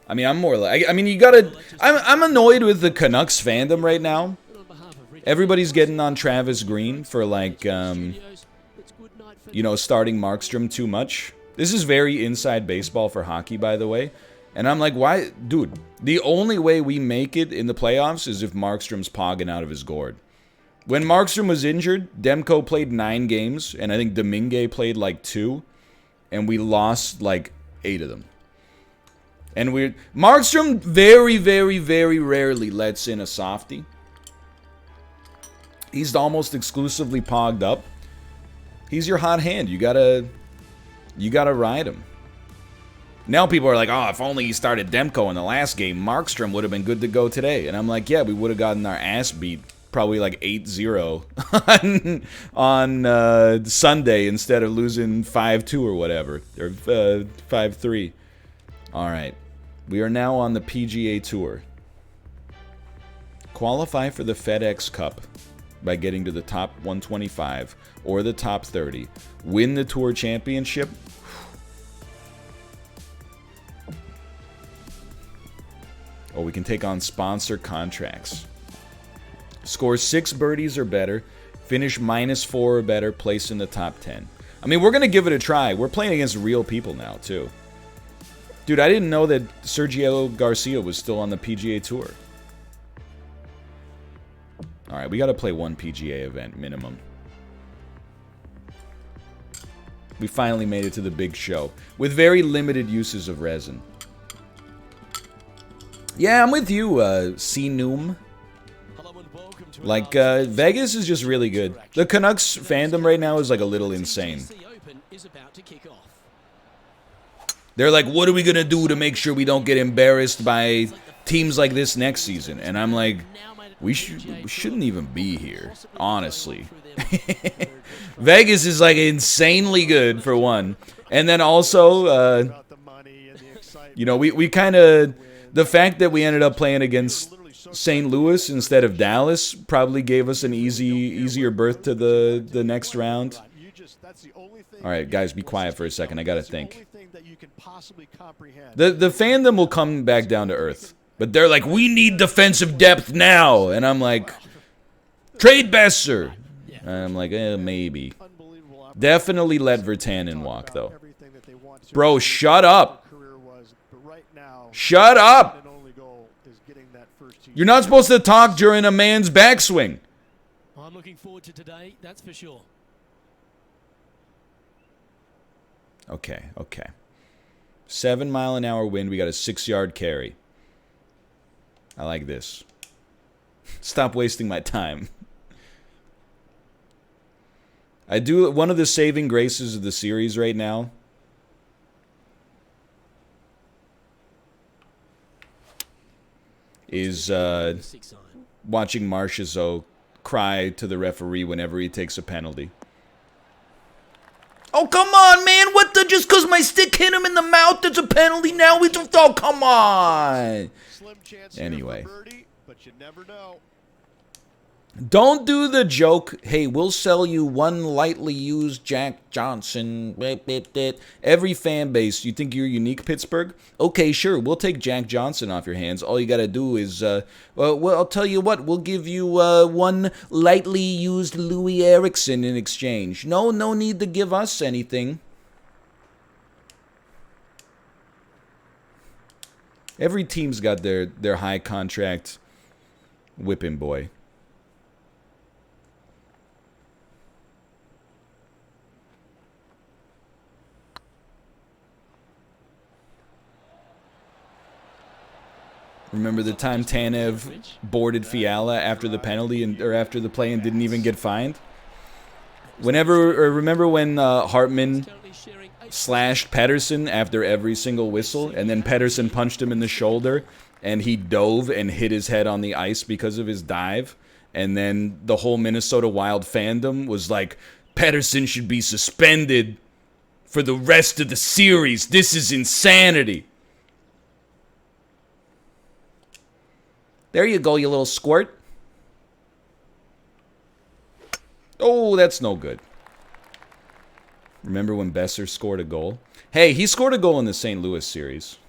I mean, I'm more like, I mean, you got to, I'm annoyed with the Canucks fandom right now. Everybody's getting on Travis Green for, like, you know, starting Markstrom too much. This is very inside baseball for hockey, by the way. And I'm like, why? Dude, the only way we make it in the playoffs is if Markstrom's pogging out of his gourd. When Markstrom was injured, Demko played 9 games, and I think Domingue played, like, 2. And we lost, like, 8 of them. And Markstrom very, very, very rarely lets in a softie. He's almost exclusively pogged up. He's your hot hand. You gotta ride him. Now people are like, oh, if only he started Demko in the last game, Markstrom would have been good to go today. And I'm like, yeah, we would have gotten our ass beat probably like 8-0 on Sunday instead of losing 5-2 or whatever. Or 5-3. All right. We are now on the PGA Tour. Qualify for the Fedex Cup by getting to the top 125 or the top 30. Win the Tour Championship. Or we can take on sponsor contracts. Score 6 birdies or better. Finish -4 or better. Place in the top 10. I mean, we're going to give it a try. We're playing against real people now, too. Dude, I didn't know that Sergio Garcia was still on the PGA Tour. Alright, we got to play one PGA event, minimum. We finally made it to the big show. With very limited uses of resin. Yeah, I'm with you, C-Noom. Like, Vegas is just really good. The Canucks fandom right now is, like, a little insane. They're like, what are we going to do to make sure we don't get embarrassed by teams like this next season? And I'm like, we shouldn't even be here, honestly. Vegas is, like, insanely good, for one. And then also, you know, we kind of... The fact that we ended up playing against St. Louis instead of Dallas probably gave us an easier berth to the next round. All right, guys, be quiet for a second. I got to think. The fandom will come back down to earth. But they're like, we need defensive depth now. And I'm like, trade Besser. And I'm like, maybe. Definitely let Virtanen walk, though. Bro, shut up. Shut up! You're not supposed to talk during a man's backswing. I'm looking forward to today, that's for sure. Okay. 7-mile-an-hour wind. We got a 6-yard carry. I like this. Stop wasting my time. I do... One of the saving graces of the series right now... is watching Marchessault cry to the referee whenever he takes a penalty. Oh, come on, man. What the... Just because my stick hit him in the mouth, that's a penalty now? Oh, come on. Anyway. But you never know. Don't do the joke, hey, we'll sell you one lightly used Jack Johnson. Every fan base, you think you're unique, Pittsburgh? Okay, sure, we'll take Jack Johnson off your hands. All you got to do is, well, I'll tell you what, we'll give you one lightly used Louis Erickson in exchange. No need to give us anything. Every team's got their high contract whipping boy. Remember the time Tanev boarded Fiala after the penalty or after the play and didn't even get fined? Remember when Hartman slashed Pedersen after every single whistle, and then Pedersen punched him in the shoulder, and he dove and hit his head on the ice because of his dive, and then the whole Minnesota Wild fandom was like, Pedersen should be suspended for the rest of the series. This is insanity. There you go, you little squirt. Oh, that's no good. Remember when Besser scored a goal? Hey, he scored a goal in the St. Louis series.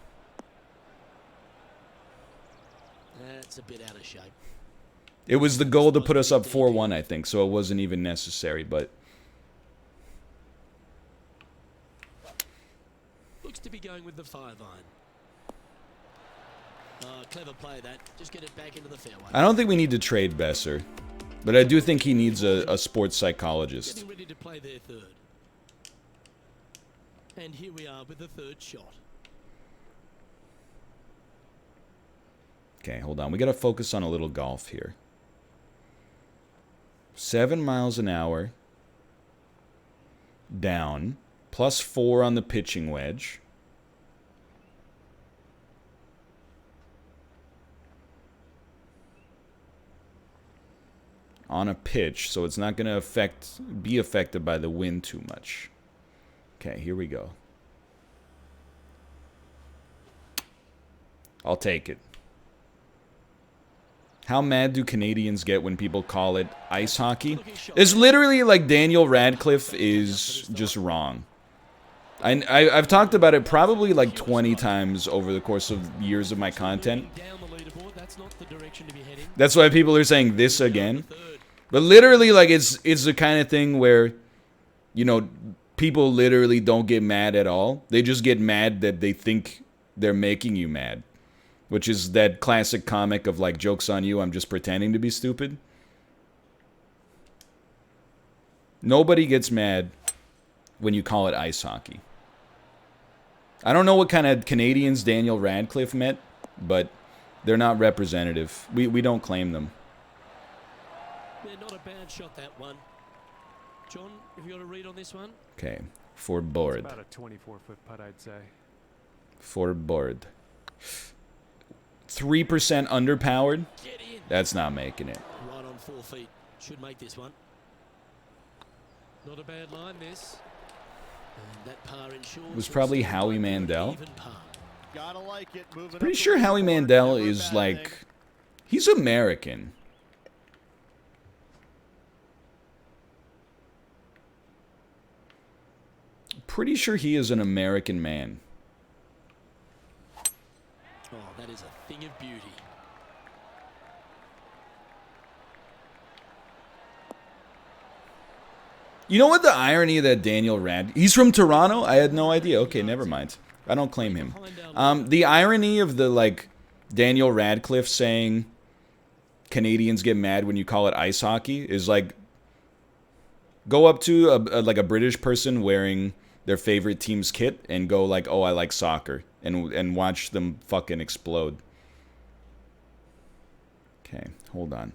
That's a bit out of shape. It was the goal to put us up 4-1, I think, so it wasn't even necessary, but... Looks to be going with the 5-iron. Clever play that. Just get it back into the fairway. I don't think we need to trade Besser, but I do think he needs a sports psychologist. Getting ready to play their third. And here we are with the third shot. Okay, hold on. We got to focus on a little golf here. 7 miles an hour. Down. +4 on the pitching wedge. On a pitch, so it's not going to be affected by the wind too much. Okay, here we go. I'll take it. How mad do Canadians get when people call it ice hockey? It's literally like Daniel Radcliffe is just wrong. I've talked about it probably like 20 times over the course of years of my content. That's why people are saying this again. But literally, like, it's the kind of thing where, you know, people literally don't get mad at all. They just get mad that they think they're making you mad. Which is that classic comic of, like, joke's on you, I'm just pretending to be stupid. Nobody gets mad when you call it ice hockey. I don't know what kind of Canadians Daniel Radcliffe met, but they're not representative. We don't claim them. Yeah, not a bad shot, that one. John, have you got a read on this one? Okay, for board. About a 24-foot putt, I'd say. For board. 3% underpowered? That's not making it. Right on 4 feet. Should make this one. Not a bad line, this. And that par ensures It was probably Howie Mandel. Gotta like it. Moving Pretty up sure the Howie leaderboard, Mandel never a is bad like... thing. He's American. Pretty sure he is an American man. Oh, that is a thing of beauty. You know what the irony of that Daniel Rad... He's from Toronto? I had no idea. Okay, never mind. I don't claim him. The irony of the, like, Daniel Radcliffe saying Canadians get mad when you call it ice hockey is like... Go up to, a British person wearing their favorite team's kit and go like, oh, I like soccer. And watch them fucking explode. Okay, hold on.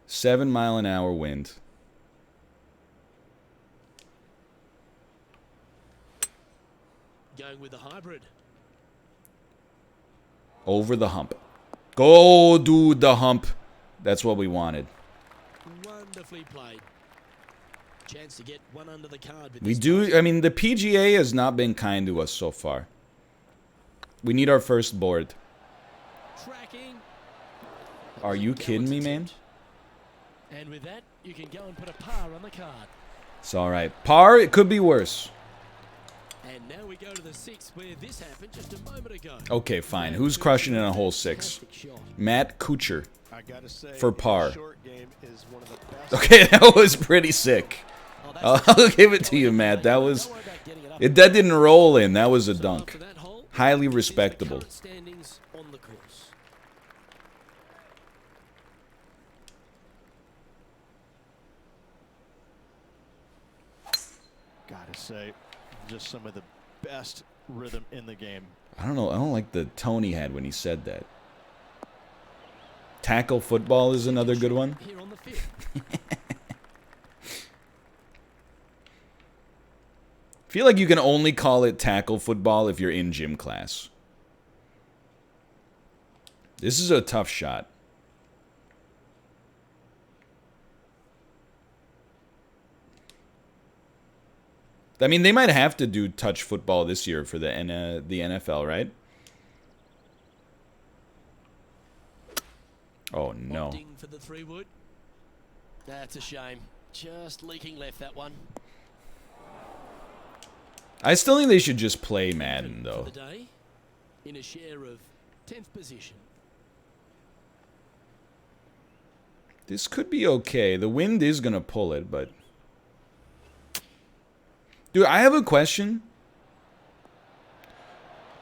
7-mile-an-hour wind. Going with the hybrid. Over the hump. Go do the hump. That's what we wanted. Wonderfully played. Chance to get one under the card. With We this do... putt. I mean, the PGA has not been kind to us so far. We need our first board. Tracking. Are you kidding me, man? And with that, you can go and put a par on the card. It's alright. Par, it could be worse. And now we go to the 6th where this happened just a moment ago. Okay, fine. Who's crushing in a hole 6? Fantastic shot. Matt Kuchar. I gotta say, For par. the short game is one of the best. Okay, that was pretty sick. Oh, I'll give it to you, Matt. That was... That didn't roll in. That was a dunk. Highly respectable. Standings on the course. Gotta say, just some of the best rhythm in the game. I don't know. I don't like the tone he had when he said that. Tackle football is another good one. Here on the 5th. I feel like you can only call it tackle football if you're in gym class. This is a tough shot. I mean, they might have to do touch football this year for the NFL, right? Oh, no. Opting for the 3-wood. That's a shame. Just leaking left, that one. I still think they should just play Madden, For though. the day, in a share of 10th position. This could be okay. The wind is going to pull it, but... Dude, I have a question.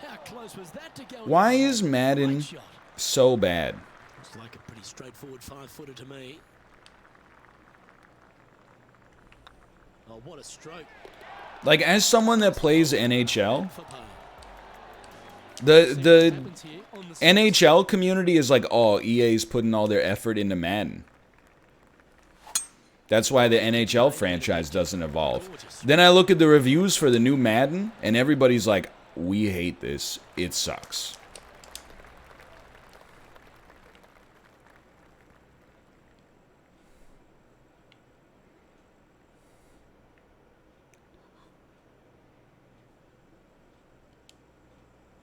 How close was that to go? Why is Madden Great shot. so bad? Looks like a pretty straightforward 5-footer to me. Oh, what a stroke. Like, as someone that plays NHL, For par. the Happens here on the NHL community is like, oh, EA's putting all their effort into Madden. That's why the NHL franchise doesn't evolve. Then I look at the reviews for the new Madden, and everybody's like, we hate this. It sucks.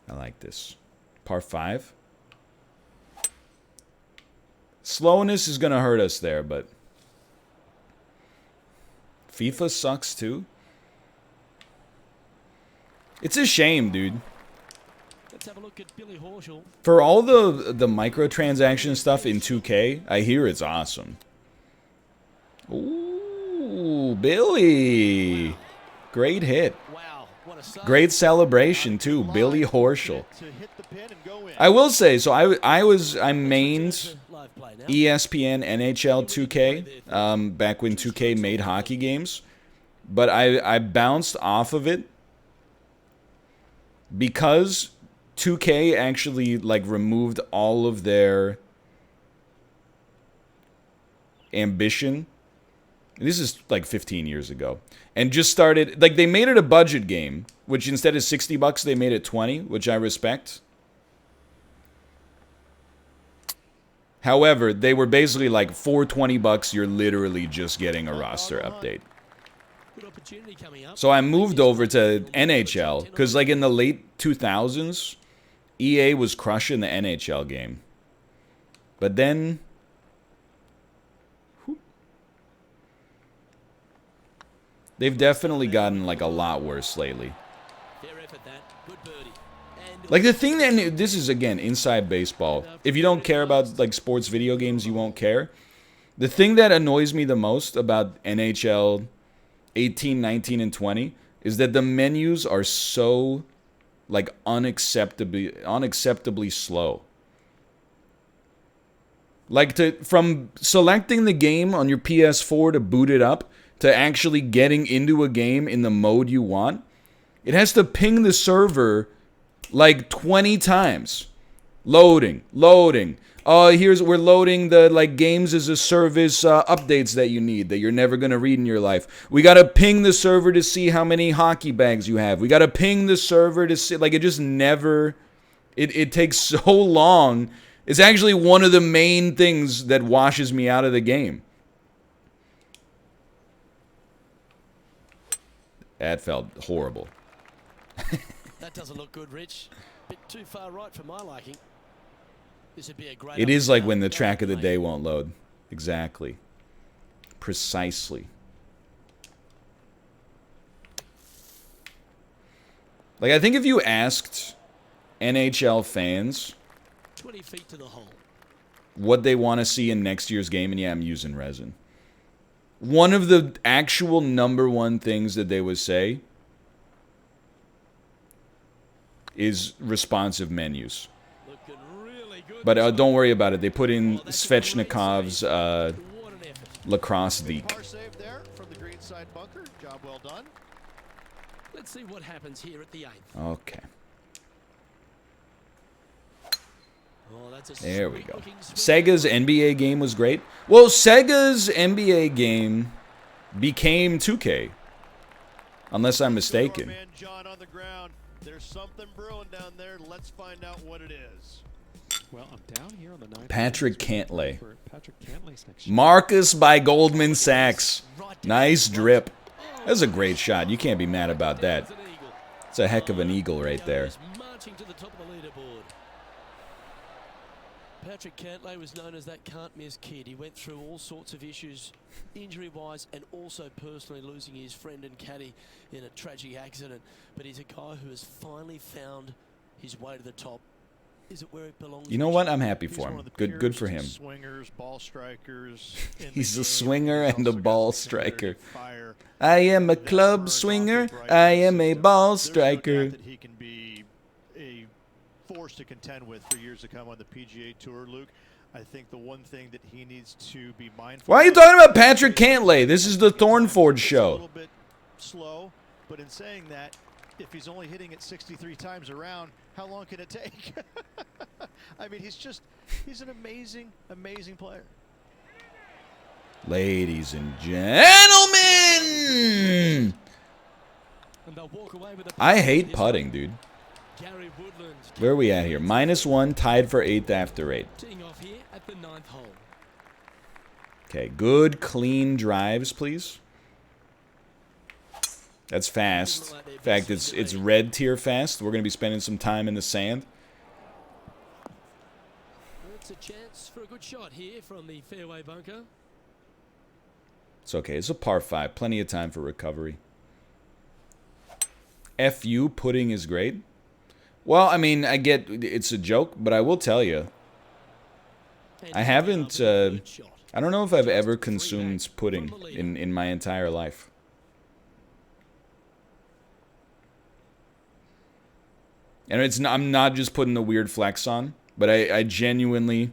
I like this. Par 5. Slowness is going to hurt us there, but FIFA sucks too. It's a shame, dude. Let's have a look at Billy Horschel. For all the microtransaction stuff in 2K, I hear it's awesome. Ooh, Billy. Great hit. Wow, what a save. Great celebration too, Billy Horschel. I will say, so I mained Live play now. ESPN NHL 2K back when 2K made hockey games, but I bounced off of it because 2K actually like removed all of their ambition. This is like 15 years ago. And just started, like, they made it a budget game, which instead of $60 they made it 20, which I respect. However, they were basically like, for $20 you're literally just getting a roster update. Good opportunity coming up. So I moved over to NHL because like in the late 2000s, EA was crushing the NHL game. But then they've definitely gotten like a lot worse lately. Fair effort that. Good birdie. And Like the thing that, this is again inside baseball. If you don't care about like sports video games, you won't care. The thing that annoys me the most about NHL 18, 19, and 20 is that the menus are so like unacceptably slow. Like from selecting the game on your PS4 to boot it up to actually getting into a game in the mode you want, it has to ping the server like 20 times. Loading. We're loading the like games as a service updates that you need that you're never going to read in your life. We got to ping the server to see how many hockey bags you have. We got to ping the server to see, like, it just never, it takes so long. It's actually one of the main things that washes me out of the game. That felt horrible. that doesn't look good, Rich. Bit too far right for my liking. This would be a great. It is like when the track of the day won't load. Exactly. Precisely. Like, I think if you asked NHL fans 20 feet to the hole. what they want to see in next year's game, and yeah, I'm using resin. One of the actual number one things that they would say is responsive menus. Looking really good. But don't worry about it. They put in Svechnikov's What an effort. lacrosse deke. Par save there from the green side bunker. Job well done. Let's see what happens here at the 8th. Okay. Oh, that's a There we go. sweet-looking swing. Sega's NBA game was great. Well, Sega's NBA game became 2K. Unless I'm mistaken. Man John on the ground. There's something brewing down there. Let's find out what it is. Well, I'm down here on the 9th. Patrick Cantlay. For Patrick Cantlay's next shot. Marcus by Goldman Sachs. Nice drip. That was a great shot. You can't be mad about that. There's an eagle. It's a heck of an eagle right there. Goes marching to the top of the leaderboard. Patrick Cantlay was known as that can't-miss kid. He went through all sorts of issues, injury-wise, and also personally losing his friend and caddy in a tragic accident. But he's a guy who has finally found his way to the top. Is it where it belongs? You know what? I'm happy He's for one him. of the Good for purest him. Swingers, ball strikers. in the He's a game. swinger He's and a also got ball the singularity striker. fire. I am a club Never swinger. off the bright I am a system. ball There's no striker. doubt that he can be a force to contend with for years to come on the PGA Tour, Luke. I think the one thing that he needs to be mindful. Why are you of- talking about Patrick Cantlay? This is the Thornford It's a show. little bit slow, but in saying that, if he's only hitting it 63 times around, how long can it take? I mean, he's an amazing, amazing player. Ladies and gentlemen, And they'll walk away with a I hate This putting, one, dude. Gary Woodland. Where are we at here? -1, tied for 8th after 8. Teeing off here at the 9th hole. Okay, good, clean drives, please. That's fast. In fact, it's red tier fast. We're going to be spending some time in the sand. It's a chance for a good shot here from the fairway bunker. It's okay. It's a par 5. Plenty of time for recovery. FU putting is great. Well, I mean, I get it's a joke, but I will tell you, I haven't. I don't know if I've ever consumed pudding in my entire life. And I'm not just putting the weird flex on, but I genuinely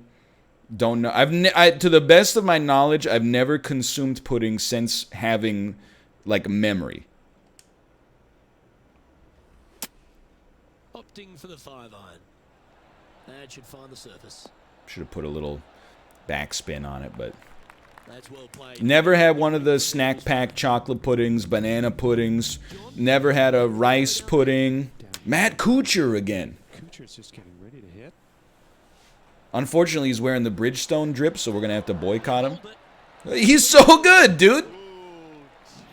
don't know. To the best of my knowledge, I've never consumed pudding since having like memory. Opting for the 5-iron. That should find the surface. Should have put a little backspin on it, but that's well played. Never had one of the snack pack chocolate puddings, banana puddings. Never had a rice pudding. Matt Kuchar again. Kuchar's just getting ready to hit. Unfortunately, he's wearing the Bridgestone drip, so we're going to have to boycott him. He's so good, dude.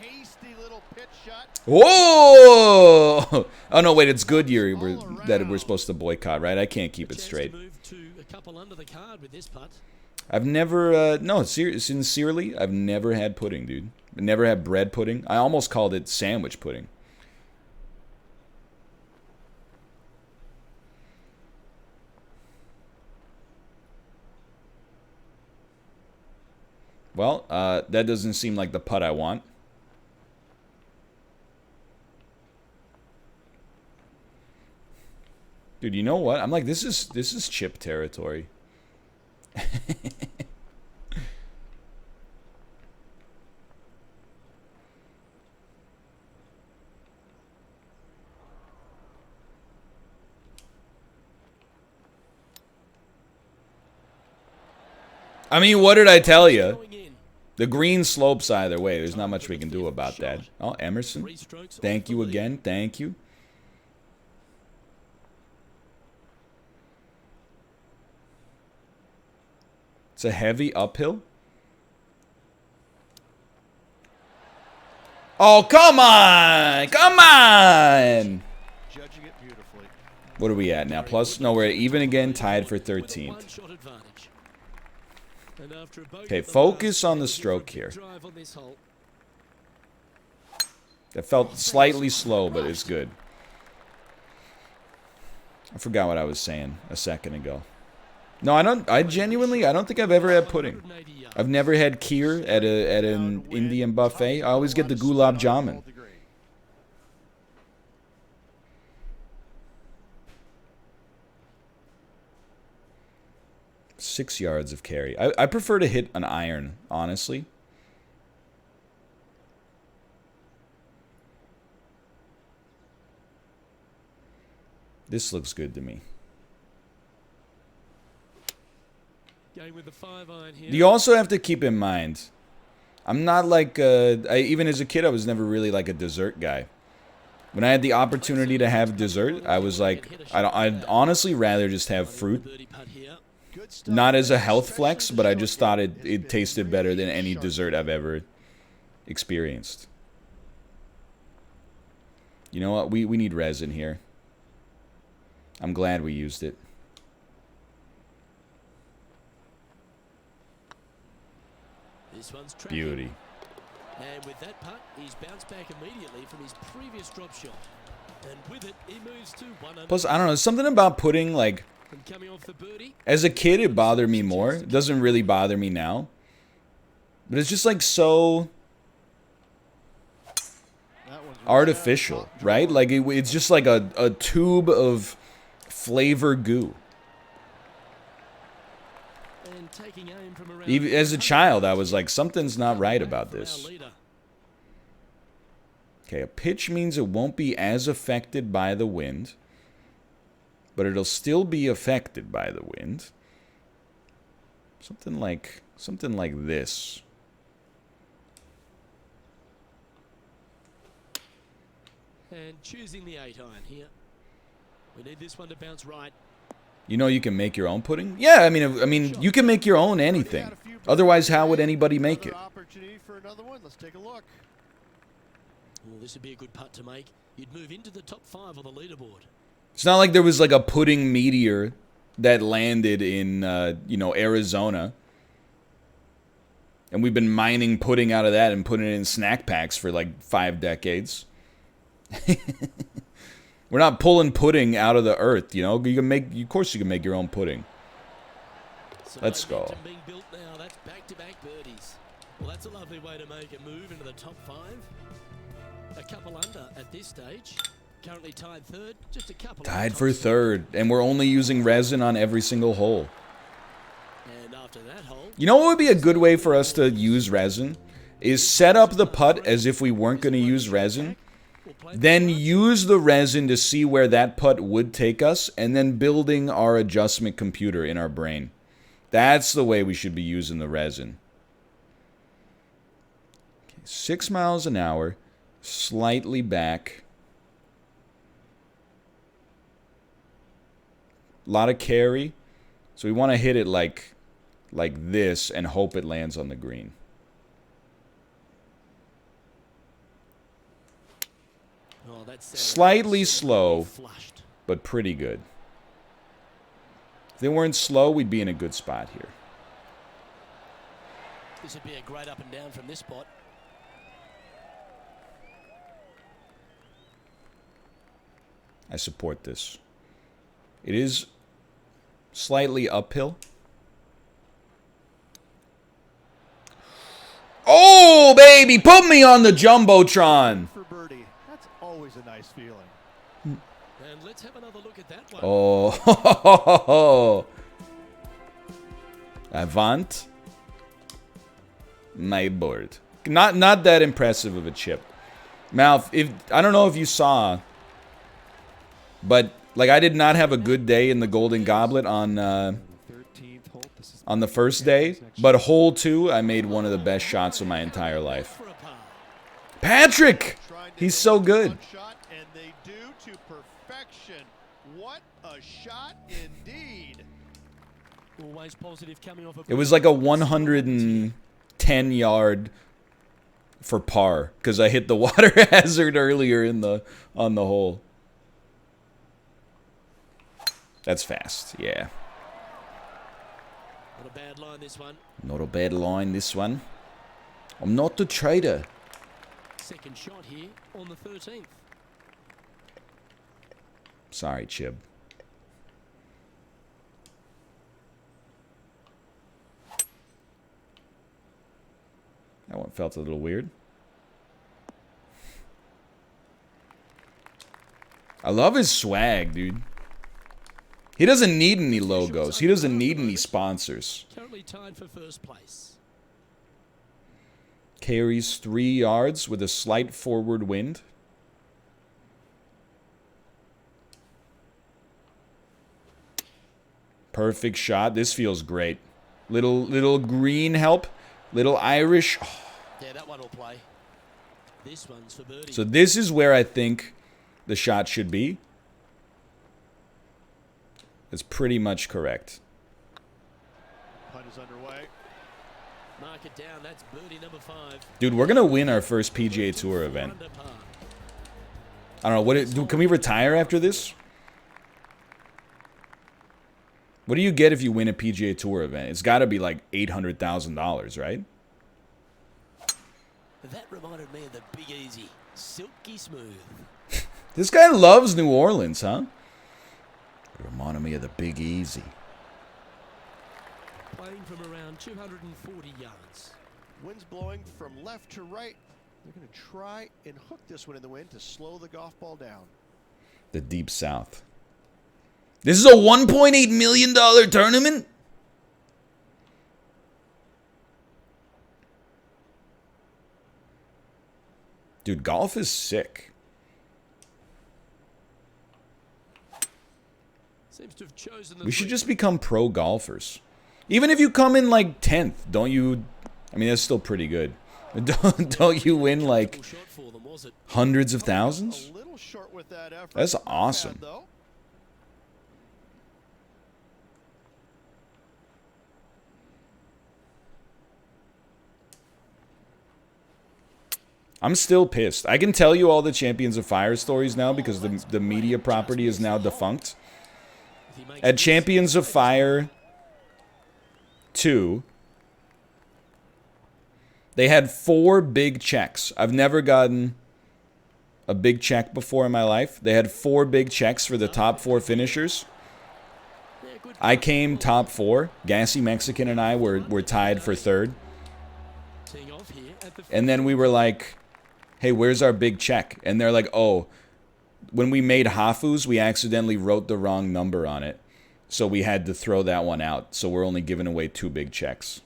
Tasty little pitch shot. Whoa! Oh, no, wait, it's Goodyear that we're supposed to boycott, right? I can't keep it straight. I've never, no, sincerely, I've never had pudding, dude. I never had bread pudding. I almost called it sandwich pudding. Well, that doesn't seem like the putt I want. Dude, you know what? I'm like, this is chip territory. I mean, what did I tell you? The green slopes either way. There's not much we can do about that. Oh, Emerson. Thank you again. Thank you. It's a heavy uphill. Oh, come on! Come on! Judging it beautifully. What are we at now? Plus, no, we're even again, tied for 13th. Okay, focus on the stroke here. That felt slightly slow, but it's good. I forgot what I was saying a second ago. No, I don't think I've ever had pudding. I've never had kheer at an Indian buffet. I always get the gulab jamun. Six yards of carry. I prefer to hit an iron, honestly. This looks good to me. With the 5-iron here. You also have to keep in mind, I'm not like, even as a kid, I was never really like a dessert guy. When I had the opportunity to have dessert, I was like, I'd honestly rather just have fruit. Not as a health flex, but I just thought it tasted better than any dessert I've ever experienced. You know what? We need resin here. I'm glad we used it. This one's Beauty. And with that putt, he's bounced back immediately from his previous drop shot. And with it, he moves to 1 Plus, I don't know, something about putting, like, as a kid, it bothered me more. It doesn't really bother me now. But it's just, like, so artificial, right? Like, it's just like a tube of flavor goo. Even as a child, I was like, something's not right about this. Okay, a pitch means it won't be as affected by the wind, but it'll still be affected by the wind. Something like this. And choosing the 8-iron here. We need this one to bounce right. You know you can make your own pudding? Yeah, I mean you can make your own anything. Otherwise, how would anybody make it? Let's take a look. Well, this would be a good putt to make. You'd move into the top 5 on the leaderboard. It's not like there was like a pudding meteor that landed in, you know, Arizona. And we've been mining pudding out of that and putting it in snack packs for like 5 decades. We're not pulling pudding out of the earth, you know. You can make, of course, you can make your own pudding. Let's go. Being built now. That's back-to-back birdies. Well, that's a lovely way to make a move into the top 5. A couple under at this stage. Currently tied third. Just a couple. Tied for third, and we're only using resin on every single hole. And after that hole, you know what would be a good way for us to use resin? Is set up the putt as if we weren't going to use resin. Then use the resin to see where that putt would take us, and then building our adjustment computer in our brain. That's the way we should be using the resin. Okay, 6 miles an hour, slightly back. A lot of carry. So we want to hit it like this and hope it lands on the green. oh, that's Slightly slow, but pretty good. If they weren't slow, we'd be in a good spot here. This would be a great up and down from this spot. I support this. It is slightly uphill. Oh, baby, put me on the Jumbotron. For birdie. That's always a nice feeling. And let's have another look at that one. Oh, Avant, my board. Not that impressive of a chip. Mal, if I don't know if you saw, but like I did not have a good day in the Golden Goblet on the first day, but hole 2, I made one of the best shots of my entire life. Patrick, he's so good. And they do to perfection. What a shot indeed. Always positive coming off. It was like a 110-yard for par because I hit the water hazard earlier in on the hole. That's fast, yeah. Not a bad line this one. Not a bad line this one. I'm not the trader. Second shot here on the 13th. Sorry, Chib. That one felt a little weird. I love his swag, dude. He doesn't need any logos. He doesn't need any sponsors. Currently tied for first place. Carries 3 yards with a slight forward wind. Perfect shot. This feels great. Little green help. Little Irish. Oh. Yeah, that one will play. This one's for birdie. So this is where I think the shot should be. That's pretty much correct. Putt is underway. Mark it down. That's birdie number 5. Dude, we're gonna win our first PGA Tour event. I don't know. Can we retire after this? What do you get if you win a PGA Tour event? It's got to be like $800,000, right? That reminded me of the Big Easy. Silky smooth. This guy loves New Orleans, huh? It reminded me of the Big Easy. Playing from around 240 yards. Wind's blowing from left to right. They're going to try and hook this one in the wind to slow the golf ball down. The Deep South. This is a $1.8 million tournament? Dude, golf is sick. Seems to have chosen the We should just become pro golfers. Even if you come in like 10th, don't you... I mean, that's still pretty good. But don't you win like hundreds of thousands? A little short with that effort. That's awesome. Bad, though. I'm still pissed. I can tell you all the Champions of Fire stories now because the media property is now defunct. At Champions of Fire 2, they had 4 big checks. I've never gotten a big check before in my life. They had 4 big checks for the top 4 finishers. I came top 4. Gassy Mexican and I were tied for 3rd. And then we were like, hey, where's our big check? And they're like, oh, when we made Hafus, we accidentally wrote the wrong number on it. So we had to throw that one out. So we're only giving away 2 big checks.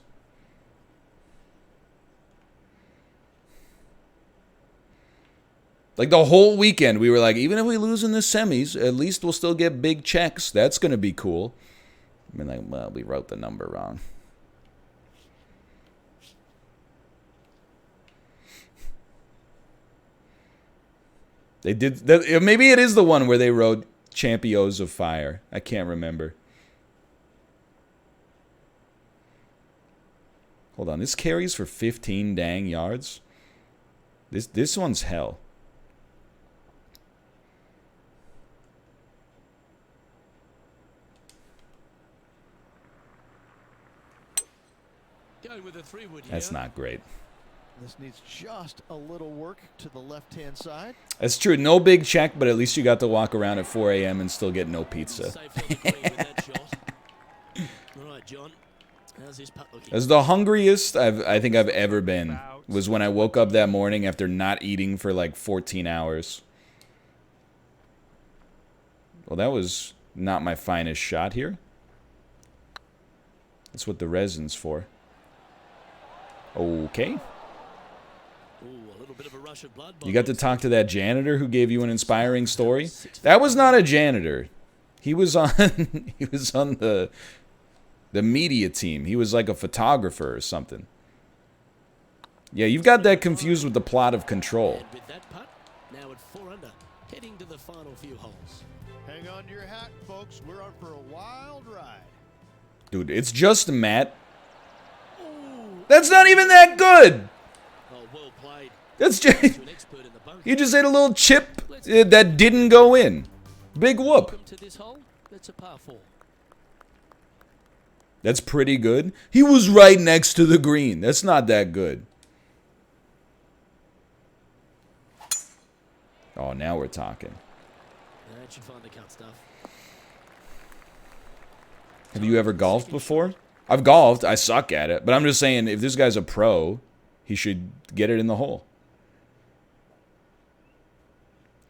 Like the whole weekend, we were like, even if we lose in the semis, at least we'll still get big checks. That's going to be cool. I mean, like, well, we wrote the number wrong. They did. Maybe it is the one where they wrote Champions of Fire. I can't remember. Hold on. This carries for 15 dang yards. This one's hell. That's not great. This needs just a little work to the left-hand side. That's true. No big check, but at least you got to walk around at 4 a.m. and still get no pizza. As the hungriest I think I've ever been was when I woke up that morning after not eating for like 14 hours. Well, that was not my finest shot here. That's what the resin's for. Okay. You got to talk to that janitor who gave you an inspiring story? That was not a janitor. He was on the media team. He was like a photographer or something. Yeah, you've got that confused with the plot of Control. Now at 4 under, heading to the final few holes. Hang on to your hat, folks. We're on for a wild ride. Dude, it's just Matt. That's not even that good. Oh, well played. That's just you just ate a little chip that didn't go in. Big whoop. Welcome to this hole. That's a par 4. That's pretty good. He was right next to the green. That's not that good. Oh, now we're talking. That should find the cut stuff. Have you ever golfed before? I've golfed. I suck at it. But I'm just saying, if this guy's a pro, he should get it in the hole.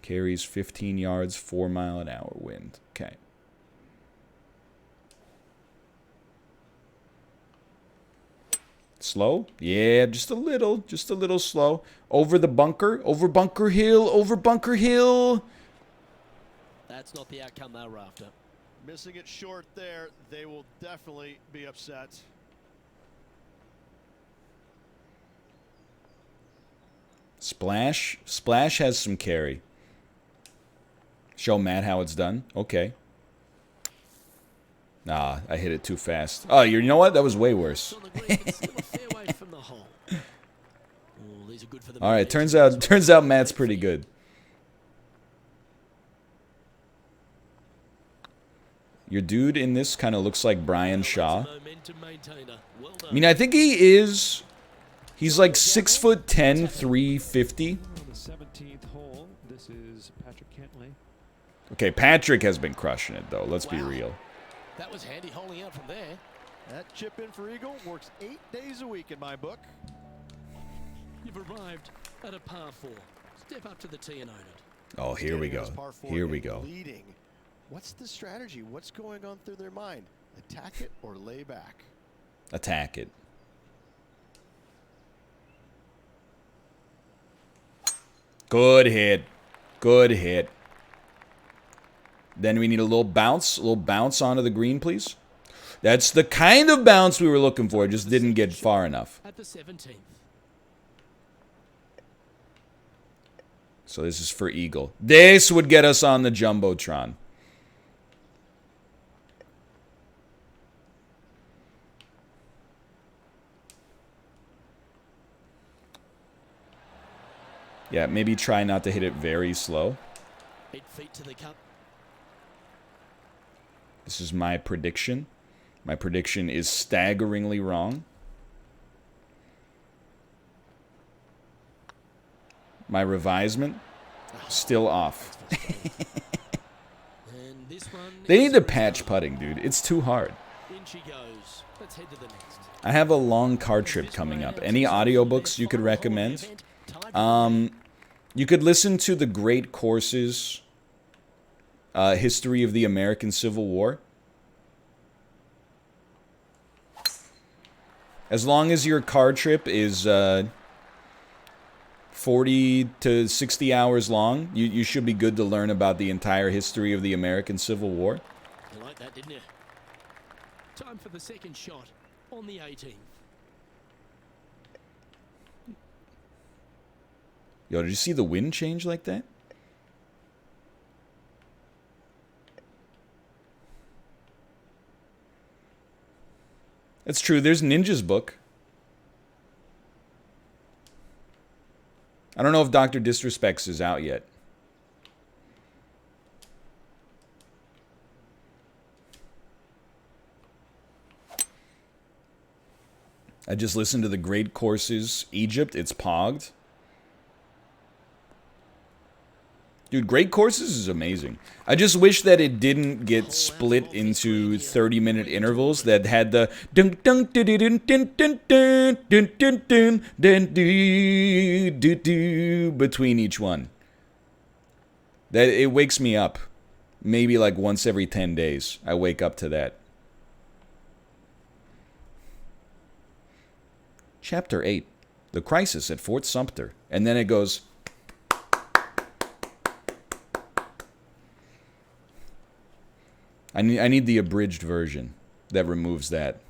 Carries 15 yards, 4-mile-an-hour wind. Okay. Slow? Yeah, just a little slow. Over the bunker, over Bunker Hill, over Bunker Hill. That's not the outcome they were after. Missing it short there, they will definitely be upset. Splash. Splash has some carry. Show Matt how it's done. Okay. Nah, I hit it too fast. Oh, you know what? That was way worse. All right, turns out Matt's pretty good. Your dude in this kind of looks like Brian Shaw. I mean, I think he is. He's like 6'10", 350. This is Patrick Kentley. Okay, Patrick has been crushing it though. Let's be real. That was handy holding out from there. That chip in for Eagle works 8 days a week in my book. You've arrived at a par 4. Step up to the tee and own it. Oh, here we go. Here we go. Leading. What's the strategy? What's going on through their mind? Attack it or lay back? Attack it. Good hit. Good hit. Then we need a little bounce onto the green, please. That's the kind of bounce we were looking for. It just didn't get far enough. At the 17th. So this is for Eagle. This would get us on the Jumbotron. Yeah, maybe try not to hit it very slow. 8 feet to the cup. This is my prediction. My prediction is staggeringly wrong. My revisement, still off. And this one They need is to patch putting, dude. It's too hard. in she goes. Let's head to the next. I have a long car trip coming up. Any audiobooks you could recommend? You could listen to The Great Courses, History of the American Civil War. As long as your car trip is 40 to 60 hours long, you should be good to learn about the entire history of the American Civil War. You like that, didn't you? Time for the second shot on the 18th. Yo, did you see the wind change like that? That's true. There's Ninja's book. I don't know if Dr. Disrespects is out yet. I just listened to The Great Courses Egypt. It's pogged. Dude, Great Courses is amazing. I just wish that it didn't get split into 30-minute intervals that had the dun dun dun dun dun dun dun dun dun dun dun do do do between each one. That it wakes me up. Maybe like once every 10 days, I wake up to that. Chapter 8, The Crisis at Fort Sumter. And then it goes... I need the abridged version that removes that.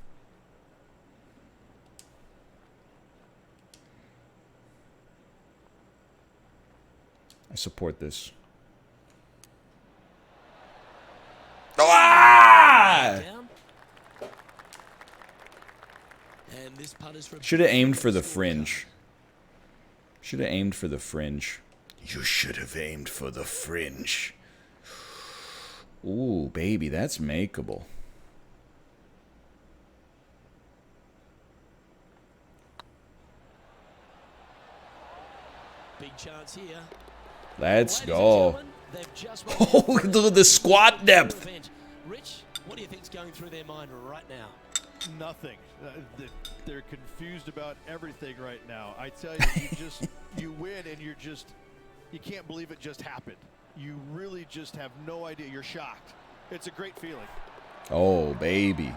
I support this. Ah! Should have aimed for the fringe. Should have aimed for the fringe. You should have aimed for the fringe. Ooh, baby, that's makeable. Big chance here. Let's go. Oh, the squat depth. Rich, what do you think's going through their mind right now? Nothing. They're confused about everything right now. I tell you, you win and you can't believe it just happened. You really just have no idea. You're shocked. It's a great feeling. Oh, baby.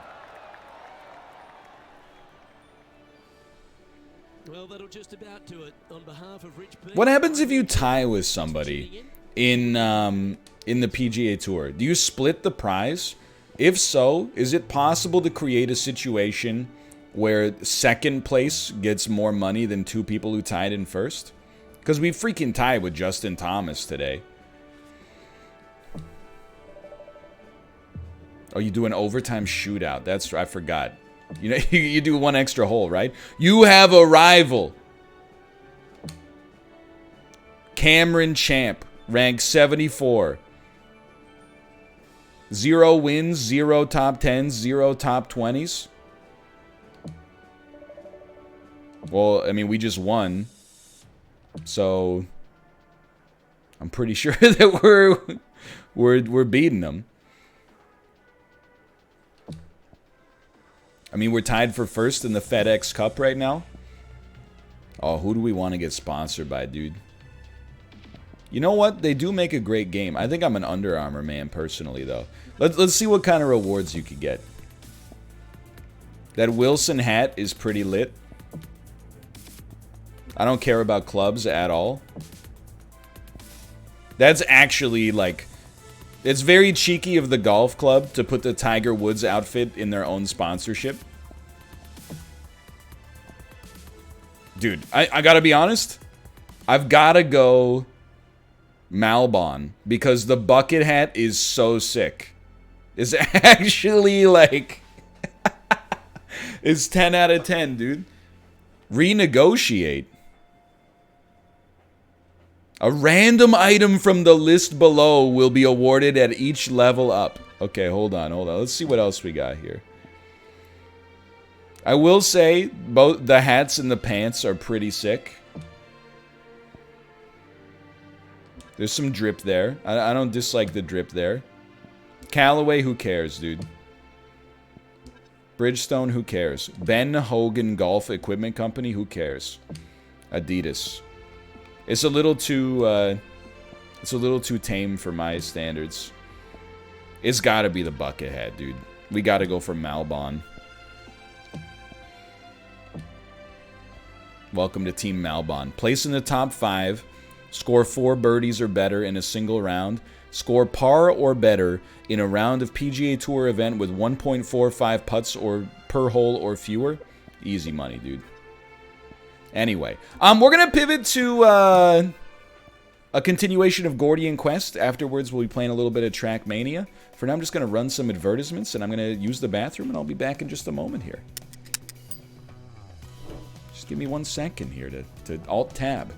Well, that'll just about do it on behalf of Rich. What happens if you tie with somebody in the PGA Tour? Do you split the prize? If so, is it possible to create a situation where second place gets more money than two people who tied in first? Because we freaking tied with Justin Thomas today. Oh, you do an overtime shootout. That's, I forgot. You know, you do one extra hole, right? You have a rival. Cameron Champ, ranked 74. 0 wins, 0 top 10s, 0 top 20s. Well, I mean, we just won. So I'm pretty sure that we're beating them. I mean, we're tied for first in the Fedex Cup right now. Oh, who do we want to get sponsored by, dude? You know what? They do make a great game. I think I'm an Under Armour man personally, though. Let's see what kind of rewards you could get. That Wilson hat is pretty lit. I don't care about clubs at all. That's actually, like... It's very cheeky of the golf club to put the Tiger Woods outfit in their own sponsorship. Dude, I gotta be honest. I've gotta go Malbon because the bucket hat is so sick. It's actually like... it's 10 out of 10, dude. Renegotiate. A random item from the list below will be awarded at each level up. Okay, hold on. Let's see what else we got here. I will say, both the hats and the pants are pretty sick. There's some drip there. I don't dislike the drip there. Callaway, who cares, dude? Bridgestone, who cares? Ben Hogan Golf Equipment Company, who cares? Adidas. It's a little too tame for my standards. It's gotta be the bucket hat, dude. We gotta go for Malbon. Welcome to Team Malbon. Place in the top 5. Score 4 birdies or better in a single round. Score par or better in a round of PGA Tour event with 1.45 putts or per hole or fewer. Easy money, dude. Anyway, we're gonna pivot to a continuation of Gordian Quest. Afterwards, we'll be playing a little bit of Trackmania. For now, I'm just gonna run some advertisements, and I'm gonna use the bathroom, and I'll be back in just a moment here. Just give me 1 second here to Alt-Tab.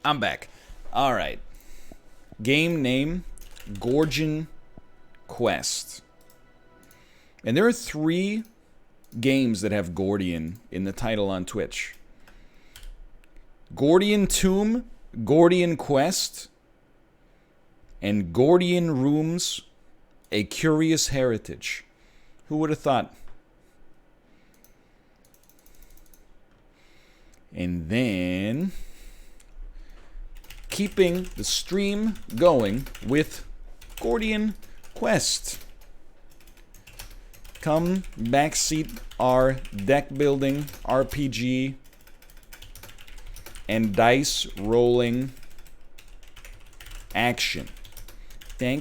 I'm back. All right. Game name, Gordian Quest. And there are 3 games that have Gordian in the title on Twitch. Gordian Tomb, Gordian Quest, and Gordian Rooms, A Curious Heritage. Who would have thought? And then, keeping the stream going with Gordian Quest. Come backseat our deck building, RPG, and dice rolling action. Thanks